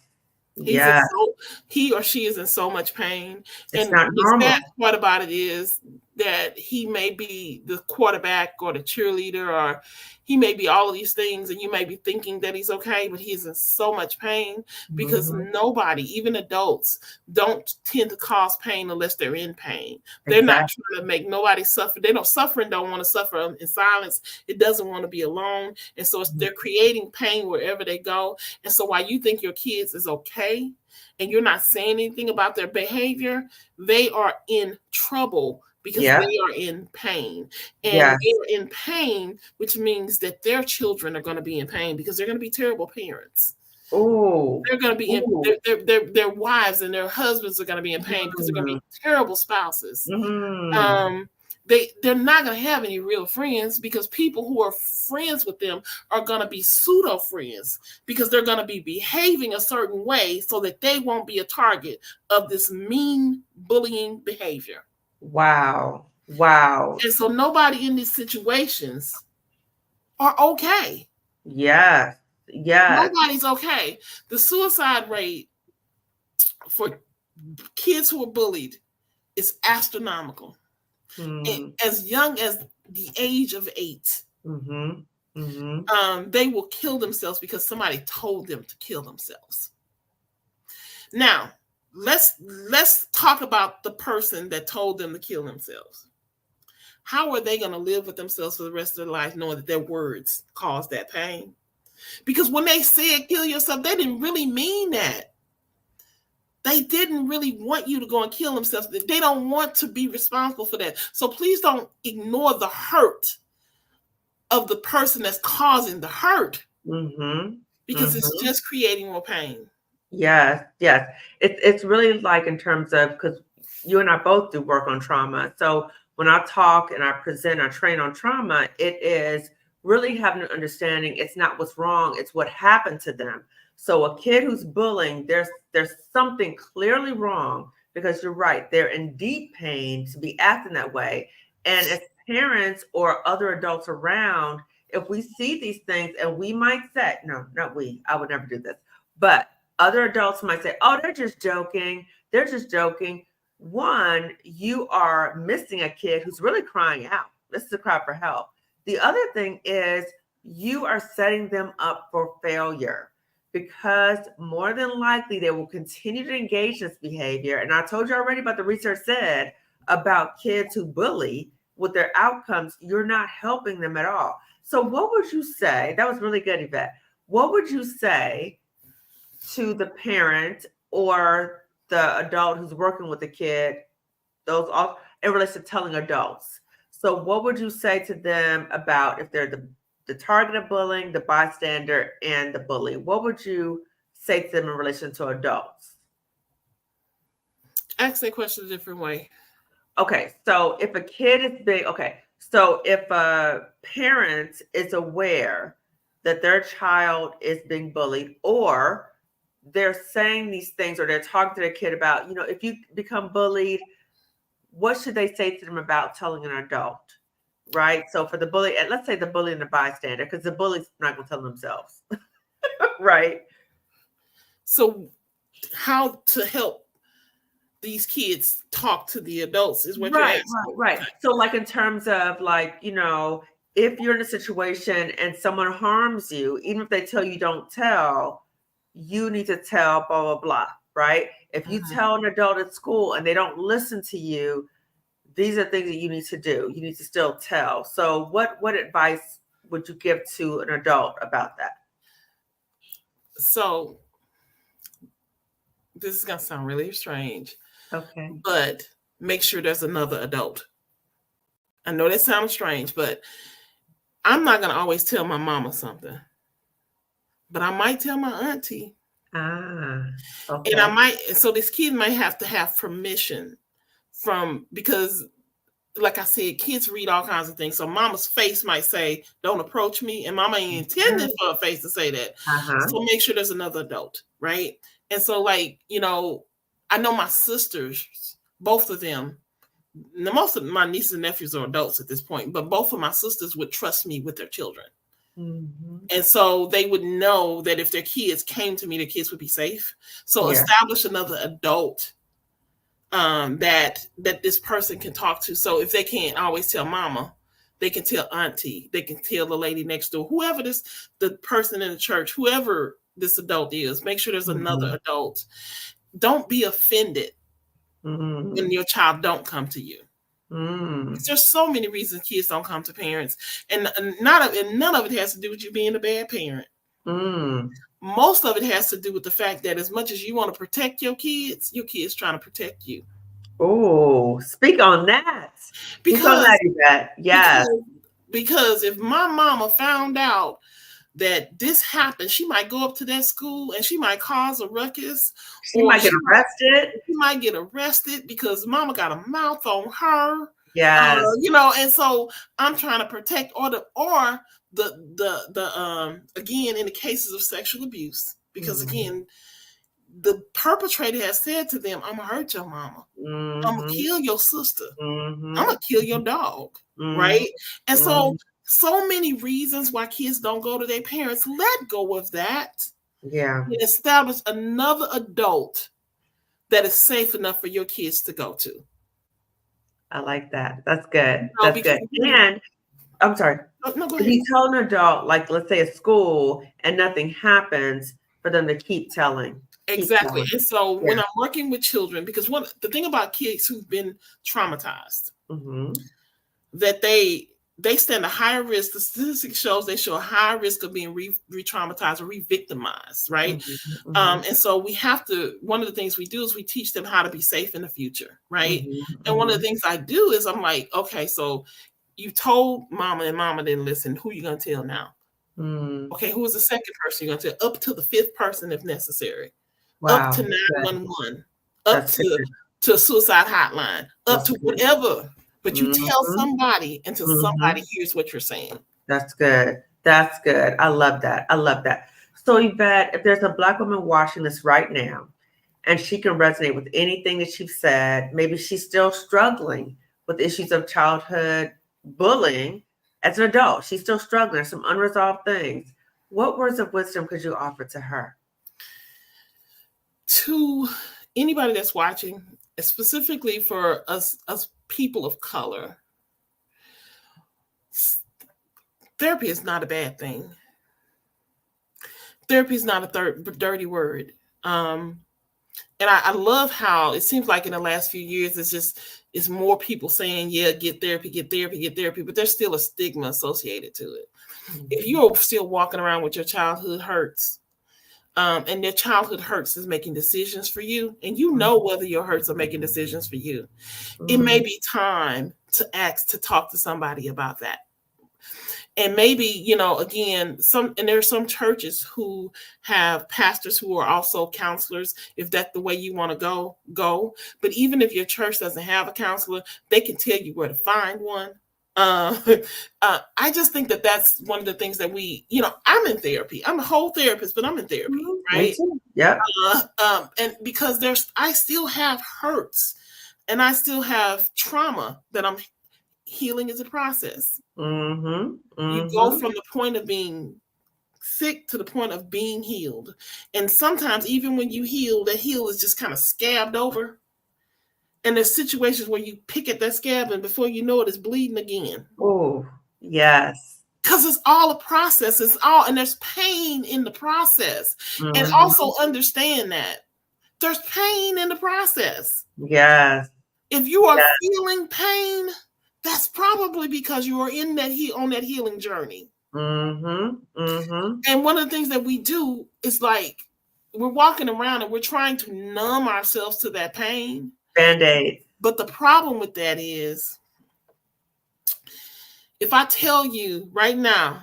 He or she is in so much pain. It's not normal. The sad part about it is that he may be the quarterback or the cheerleader, or he may be all of these things, and you may be thinking that he's okay, but he's in so much pain because nobody, even adults, don't tend to cause pain unless they're in pain. They're not trying to make nobody suffer. They don't suffer and don't want to suffer in silence. It doesn't want to be alone. And so they're creating pain wherever they go. And so while you think your kids is okay and you're not saying anything about their behavior, they are in trouble because they are in pain. And they're in pain, which means that their children are going to be in pain because they're going to be terrible parents. They're going to be their wives and their husbands are going to be in pain because they're going to be terrible spouses. They're not going to have any real friends because people who are friends with them are going to be pseudo friends because they're going to be behaving a certain way so that they won't be a target of this mean bullying behavior. Wow. And so nobody in these situations are okay. Yes. Nobody's okay. The suicide rate for kids who are bullied is astronomical. As young as the age of 8, they will kill themselves because somebody told them to kill themselves. Now, let's talk about the person that told them to kill themselves. How are they going to live with themselves for the rest of their life knowing that their words caused that pain? Because when they said kill yourself, they didn't really mean that. They didn't really want you to go and kill themselves. They don't want to be responsible for that. So please don't ignore the hurt of the person that's causing the hurt, because it's just creating more pain. Yes. It's really like in terms of, because you and I both do work on trauma. So when I talk and I present, I train on trauma, it is really having an understanding it's not what's wrong, it's what happened to them. So a kid who's bullying, there's something clearly wrong, because you're right, they're in deep pain to be acting that way. And as parents or other adults around, if we see these things and we might say, no, not we, I would never do this, but other adults might say, oh, they're just joking. They're just joking. One, you are missing a kid who's really crying out. This is a cry for help. The other thing is you are setting them up for failure, because more than likely they will continue to engage in this behavior. And I told you already about the research said about kids who bully with their outcomes. You're not helping them at all. So what would you say? That was really good, Yvette. What would you say to the parent or the adult who's working with the kid, those all in relation to telling adults? So what would you say to them about if they're the target of bullying, the bystander, and the bully? What would you say to them in relation to adults? Ask that question a different way. Okay, so if a kid is big, okay, so if a parent is aware that their child is being bullied, or they're saying these things, or they're talking to their kid about, if you become bullied, what should they say to them about telling an adult, right? So for the bully, and let's say the bully and the bystander, because the bully's not going to tell themselves, right? So how to help these kids talk to the adults is what you're asking. Right. So like in terms of like, if you're in a situation and someone harms you, even if they tell you don't tell, you need to tell blah, blah, blah, right? If you tell an adult at school and they don't listen to you, these are things that you need to do. You need to still tell. So what advice would you give to an adult about that? So this is going to sound really strange. Okay. But make sure there's another adult. I know that sounds strange, but I'm not going to always tell my mama something. But I might tell my auntie. Okay. And so this kid might have to have permission because like I said, kids read all kinds of things. So mama's face might say, don't approach me. And mama ain't intended for a face to say that. So make sure there's another adult, right? And so like, I know my sisters, both of them, most of my nieces and nephews are adults at this point, but both of my sisters would trust me with their children. And so they would know that if their kids came to me, their kids would be safe. So establish another adult that this person can talk to. So if they can't always tell mama, they can tell auntie, they can tell the lady next door, whoever the person in the church, whoever this adult is, make sure there's another adult. Don't be offended when your child don't come to you. There's so many reasons kids don't come to parents, and none of it has to do with you being a bad parent. Most of it has to do with the fact that as much as you want to protect your kids trying to protect you. Oh, speak on that. Because if my mama found out that this happened, she might go up to that school and she might cause a ruckus. She might get arrested. She might get arrested because mama got a mouth on her. Yes. And so I'm trying to protect the again, in the cases of sexual abuse, because again, the perpetrator has said to them, I'm gonna hurt your mama. I'm gonna kill your sister. I'm gonna kill your dog. Right. And so many reasons why kids don't go to their parents. Let go of that. Yeah. And establish another adult that is safe enough for your kids to go to. I like that. That's good. That's good. And I'm sorry. No, go ahead. If you tell an adult, like let's say at school, and nothing happens, for them to keep telling. Exactly. And so when I'm working with children, because the thing about kids who've been traumatized, that they stand a higher risk. The statistics shows they show a higher risk of being re-traumatized or re-victimized, right? And so we have to, one of the things we do is we teach them how to be safe in the future, right? And one of the things I do is I'm like, okay, so you told mama and mama didn't listen. Who are you going to tell now? Okay, who is the second person you're going to tell? Up to the fifth person if necessary. Wow. Up to 911. Up to a suicide hotline. Up to whatever. But you tell somebody until somebody hears what you're saying. That's good. That's good. I love that. I love that. So, Yvette, if there's a Black woman watching this right now and she can resonate with anything that you've said, maybe she's still struggling with issues of childhood bullying as an adult. She's still struggling. There's some unresolved things. What words of wisdom could you offer to her? To anybody that's watching, specifically for us people of color, therapy is not a bad thing. Therapy is not a dirty word. And I love how it seems like in the last few years, it's more people saying, yeah, get therapy, get therapy, get therapy, but there's still a stigma associated to it. Mm-hmm. If you're still walking around with your childhood hurts, and their childhood hurts is making decisions for you, and you know whether your hurts are making decisions for you, it may be time to ask to talk to somebody about that. And maybe, again, there are some churches who have pastors who are also counselors. If that's the way you want to go. But even if your church doesn't have a counselor, they can tell you where to find one. I just think that that's one of the things that I'm in therapy. I'm a whole therapist, but I'm in therapy, right? Yeah. And because I still have hurts and I still have trauma that I'm healing is a process. You go from the point of being sick to the point of being healed. And sometimes even when you heal, the heal is just kind of scabbed over. And there's situations where you pick at that scab and before you know it, it's bleeding again. Oh, yes. Because it's all a process. And there's pain in the process. And also understand that there's pain in the process. Yes. If you are feeling pain, that's probably because you are on that healing journey. And one of the things that we do is like we're walking around and we're trying to numb ourselves to that pain. Band-Aid. But the problem with that is, if I tell you right now,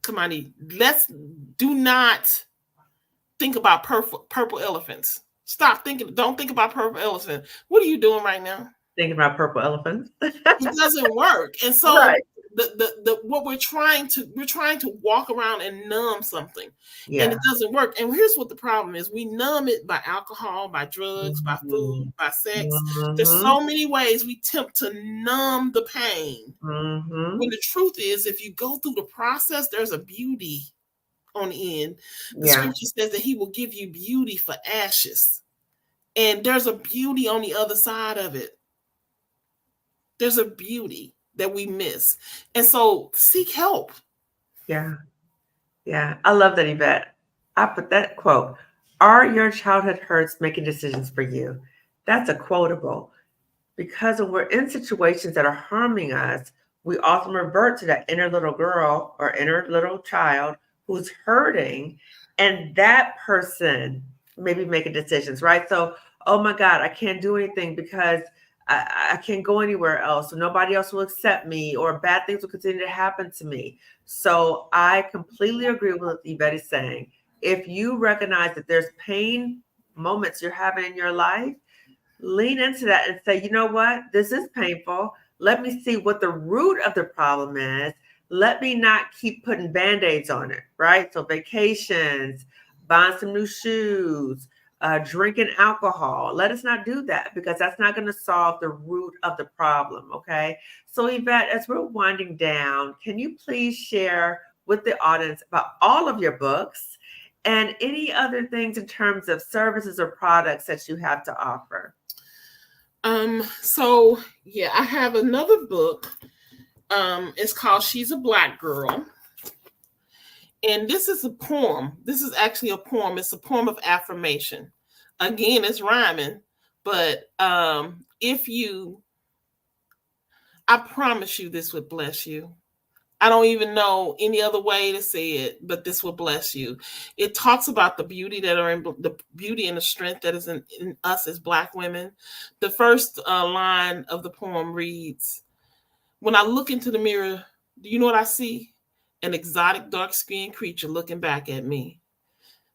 Kamani, do not think about purple elephants. Stop thinking. Don't think about purple elephant. What are you doing right now? Thinking about purple elephants. It doesn't work. And so what we're trying to walk around and numb something. And it doesn't work. And here's what the problem is. We numb it by alcohol, by drugs, by food, by sex. There's so many ways we attempt to numb the pain. When the truth is, if you go through the process, there's a beauty on the end. The scripture says that he will give you beauty for ashes. And there's a beauty on the other side of it. There's a beauty that we miss. And so seek help. Yeah. I love that, Yvette. I put that quote. Are your childhood hurts making decisions for you? That's a quotable. Because when we're in situations that are harming us, we often revert to that inner little girl or inner little child who's hurting. And that person maybe making decisions, right? So, oh my God, I can't do anything because I can't go anywhere else. So nobody else will accept me or bad things will continue to happen to me. So I completely agree with what Yvette is saying. If you recognize that there's pain moments you're having in your life, lean into that and say, you know what? This is painful. Let me see what the root of the problem is. Let me not keep putting Band-Aids on it, right? So vacations, buying some new shoes, drinking alcohol. Let us not do that because that's not going to solve the root of the problem, okay? So Yvette, as we're winding down, can you please share with the audience about all of your books and any other things in terms of services or products that you have to offer? So I have another book. It's called She's a Black Girl. And this is a poem. This is actually a poem. It's a poem of affirmation. Again, it's rhyming, but I promise you this would bless you. I don't even know any other way to say it, but this will bless you. It talks about the beauty the beauty and the strength that is in us as Black women. The first line of the poem reads, "When I look into the mirror, do you know what I see? An exotic dark-skinned creature looking back at me.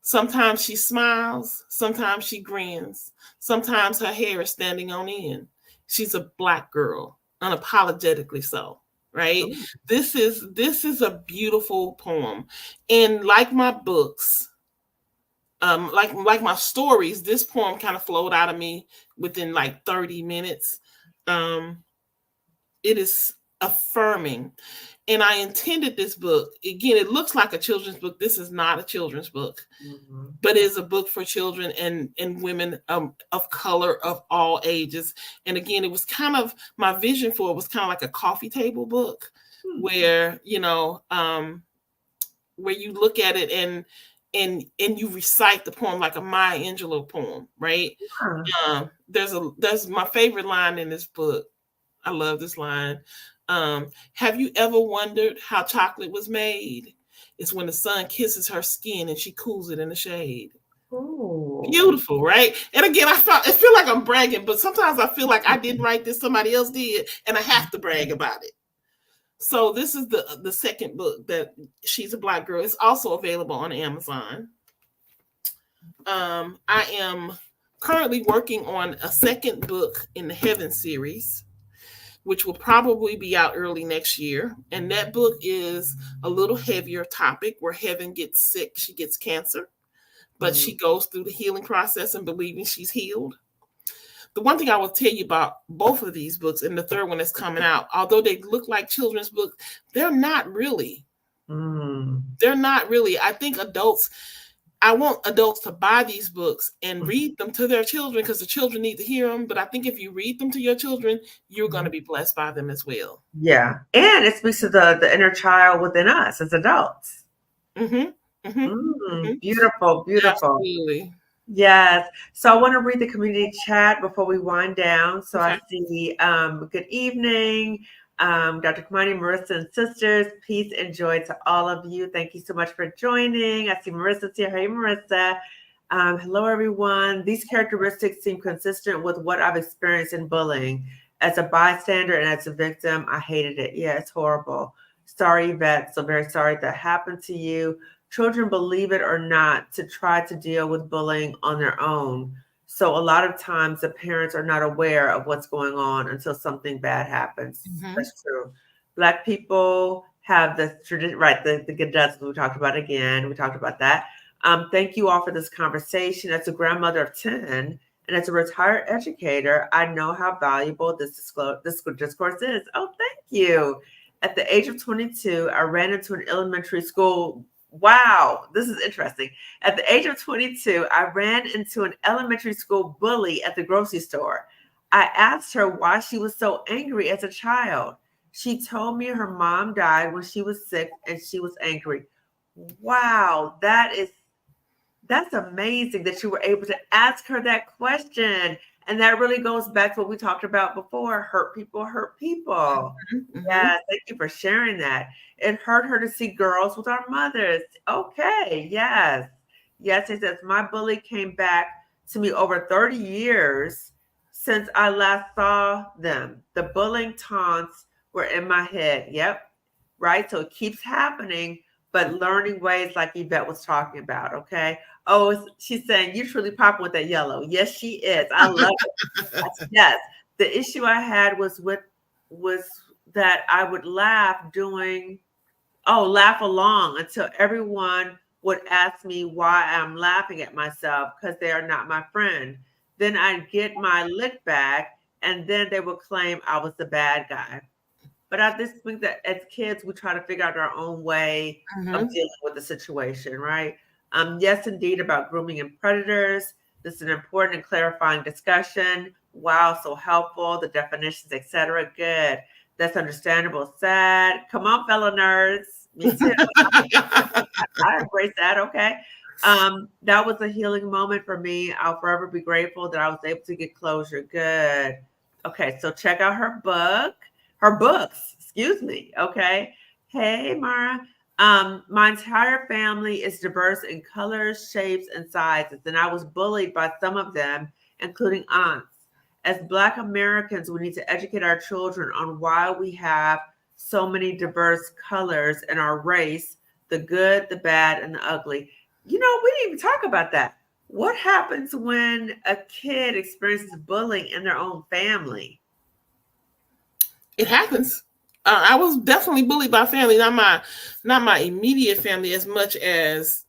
Sometimes she smiles, sometimes she grins, sometimes her hair is standing on end. She's a Black girl, unapologetically so. right? Ooh. This is a beautiful poem. And like my books, like my stories, this poem kind of flowed out of me within like 30 minutes. It is affirming. And I intended this book, again, it looks like a children's book. This is not a children's book, but it is a book for children and women of color of all ages. And again, it was kind of, my vision for it was kind of like a coffee table book where, where you look at it and you recite the poem like a Maya Angelou poem, right? There's my favorite line in this book. I love this line. Have you ever wondered how chocolate was made? It's when the sun kisses her skin and she cools it in the shade. Ooh. Beautiful, right? And again, I feel like I'm bragging, but sometimes I feel like I didn't write this, somebody else did, and I have to brag about it. So this is the second book, that She's a Black Girl. It's also available on Amazon. I am currently working on a second book in the Heaven series, which will probably be out early next year. And that book is a little heavier topic, where Heaven gets sick. She gets cancer, but she goes through the healing process and believing she's healed. The one thing I will tell you about both of these books, and the third one that's coming out, although they look like children's books, they're not really. They're not really. I think I want adults to buy these books and read them to their children, because the children need to hear them. But I think if you read them to your children, you're going to be blessed by them as well. Yeah. And it speaks to the inner child within us as adults. Beautiful, beautiful. Absolutely. Yes. So I want to read the community chat before we wind down. So I see good evening, Dr. Kamani, Marissa, and sisters. Peace and joy to all of you. Thank you so much for joining. I see Marissa's here. Hey, Marissa. Hello, everyone. These characteristics seem consistent with what I've experienced in bullying. As a bystander and as a victim, I hated it. Yeah, it's horrible. Sorry, Yvette. So very sorry that happened to you. Children, believe it or not, to try to deal with bullying on their own. So a lot of times the parents are not aware of what's going on until something bad happens. That's true. Black people have the tradition, right? The Gadettes we talked about again. We talked about that. Thank you all for this conversation. As a grandmother of 10 and as a retired educator, I know how valuable this discourse is. Oh, thank you. At the age of 22, I ran into an elementary school. Wow, this is interesting. At the age of 22, I ran into an elementary school bully at the grocery store. I asked her why she was so angry as a child. She told me her mom died when she was sick and she was angry. Wow, that's amazing that you were able to ask her that question. And that really goes back to what we talked about before. Hurt people hurt people. Yes, thank you for sharing that. It hurt her to see girls with our mothers. Okay, yes. Yes, it says, my bully came back to me over 30 years since I last saw them. The bullying taunts were in my head. Yep, right? So it keeps happening, but learning ways like Yvette was talking about, okay? Oh, she's saying, you truly popping with that yellow. Yes, she is. I love it. Yes. The issue I had was that I would laugh along until everyone would ask me why I'm laughing at myself because they are not my friend. Then I'd get my lick back and then they would claim I was the bad guy. But I just think that as kids, we try to figure out our own way of dealing with the situation, right? Yes, indeed, about grooming and predators. This is an important and clarifying discussion. Wow, so helpful. The definitions, etc. Good. That's understandable. Sad. Come on, fellow nerds. Me too. I embrace that. Okay. That was a healing moment for me. I'll forever be grateful that I was able to get closure. Good. Okay, so check out her books, excuse me. Okay. Hey, Mara. My entire family is diverse in colors, shapes, and sizes, and I was bullied by some of them, including aunts. As Black Americans, we need to educate our children on why we have so many diverse colors in our race, the good, the bad, and the ugly. We didn't even talk about that. What happens when a kid experiences bullying in their own family? It happens. I was definitely bullied by family, not my immediate family as much as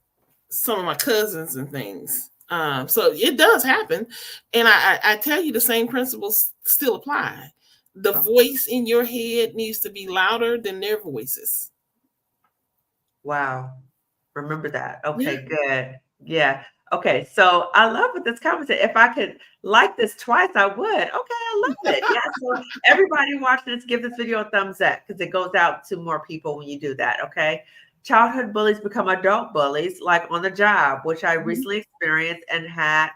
some of my cousins and things. So it does happen, and I tell you, the same principles still apply. The voice in your head needs to be louder than their voices. Wow. Remember that. Okay, good. Yeah. Okay, so I love what this conversation. If I could like this twice, I would. Okay, I love it. Yeah. So everybody watching this, give this video a thumbs up because it goes out to more people when you do that. Okay. Childhood bullies become adult bullies, like on the job, which I recently experienced and have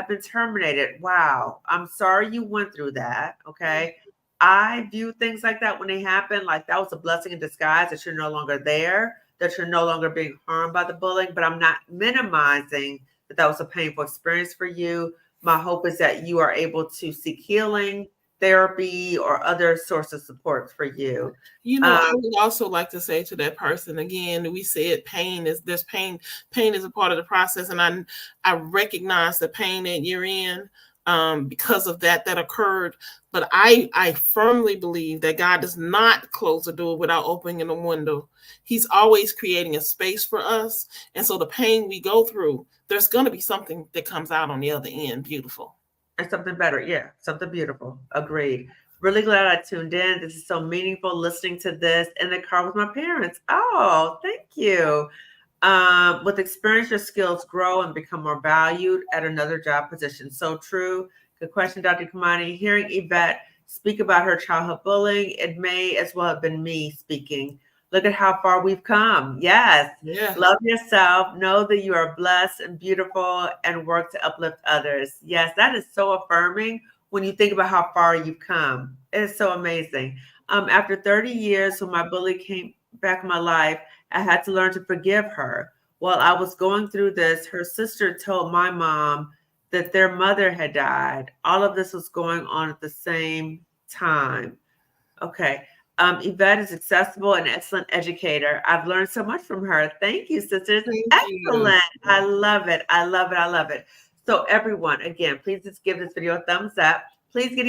been terminated. Wow. I'm sorry you went through that. Okay. I view things like that when they happen, like that was a blessing in disguise that you're no longer there, that you're no longer being harmed by the bullying, but I'm not minimizing that was a painful experience for you. My hope is that you are able to seek healing, therapy, or other source of support for you. I would also like to say to that person, again, we said pain is a part of the process. And I recognize the pain that you're in because of that occurred. But I firmly believe that God does not close the door without opening a window. He's always creating a space for us. And so the pain we go through, there's going to be something that comes out on the other end beautiful. And something better. Yeah, something beautiful. Agreed. Really glad I tuned in. This is so meaningful listening to this in the car with my parents. Oh, thank you. With experience, your skills grow and become more valued at another job position. So true. Good question, Dr. Kamani. Hearing Yvette speak about her childhood bullying, it may as well have been me speaking. Look at how far we've come. Yes. Yeah. Love yourself. Know that you are blessed and beautiful and work to uplift others. Yes, that is so affirming when you think about how far you've come. It is so amazing. After 30 years, when my bully came back in my life, I had to learn to forgive her. While I was going through this, her sister told my mom that their mother had died. All of this was going on at the same time. Okay. Yvette is accessible and excellent educator. I've learned so much from her. Thank you, sisters. Excellent. You. I love it. I love it. I love it. So everyone, again, please just give this video a thumbs up. Please get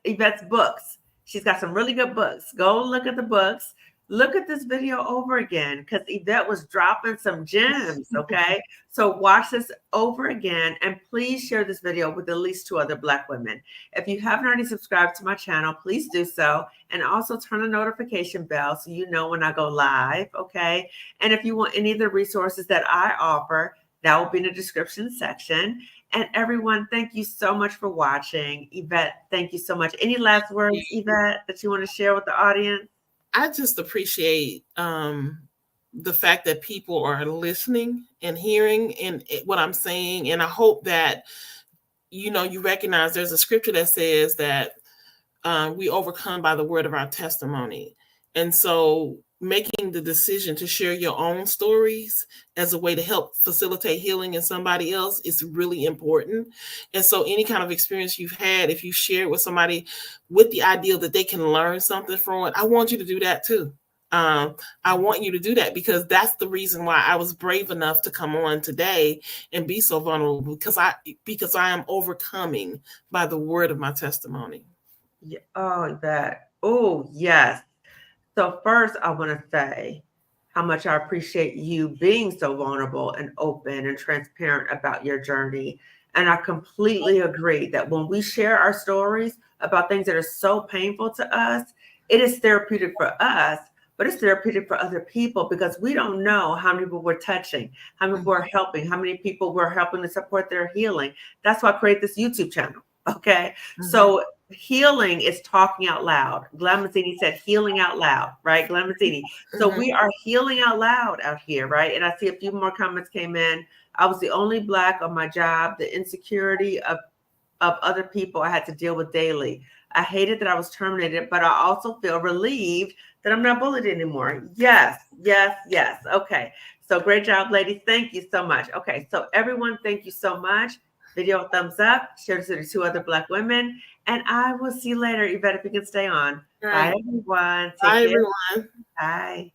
Yvette's books. She's got some really good books. Go look at the books. Look at this video over again because Yvette was dropping some gems, okay? So watch this over again and please share this video with at least 2 other Black women. If you haven't already subscribed to my channel, please do so. And also turn the notification bell so you know when I go live, okay? And if you want any of the resources that I offer, that will be in the description section. And everyone, thank you so much for watching. Yvette, thank you so much. Any last words, Yvette, that you want to share with the audience? I just appreciate the fact that people are listening and hearing and what I'm saying. And I hope that, you recognize there's a scripture that says that we overcome by the word of our testimony. And so making the decision to share your own stories as a way to help facilitate healing in somebody else is really important. And so any kind of experience you've had, if you share it with somebody with the idea that they can learn something from it, I want you to do that too. I want you to do that because that's the reason why I was brave enough to come on today and be so vulnerable because I am overcoming by the word of my testimony. Yeah. Oh, that. Oh, yes. So first, I want to say how much I appreciate you being so vulnerable and open and transparent about your journey. And I completely agree that when we share our stories about things that are so painful to us, it is therapeutic for us, but it's therapeutic for other people because we don't know how many people we're touching, how many people we're helping, how many people we're helping to support their healing. That's why I create this YouTube channel. Okay. Mm-hmm. So healing is talking out loud. Glenn Mazzini said healing out loud, right? Glenn Mazzini. So we are healing out loud out here, right? And I see a few more comments came in. I was the only Black on my job. The insecurity of other people I had to deal with daily. I hated that I was terminated, but I also feel relieved that I'm not bullied anymore. Yes, yes, yes. Okay. So great job, ladies. Thank you so much. Okay. So everyone, thank you so much. Video thumbs up, share this to 2 other Black women. And I will see you later, Yvette, if you can stay on. Right. Bye, everyone. Bye, everyone. Bye.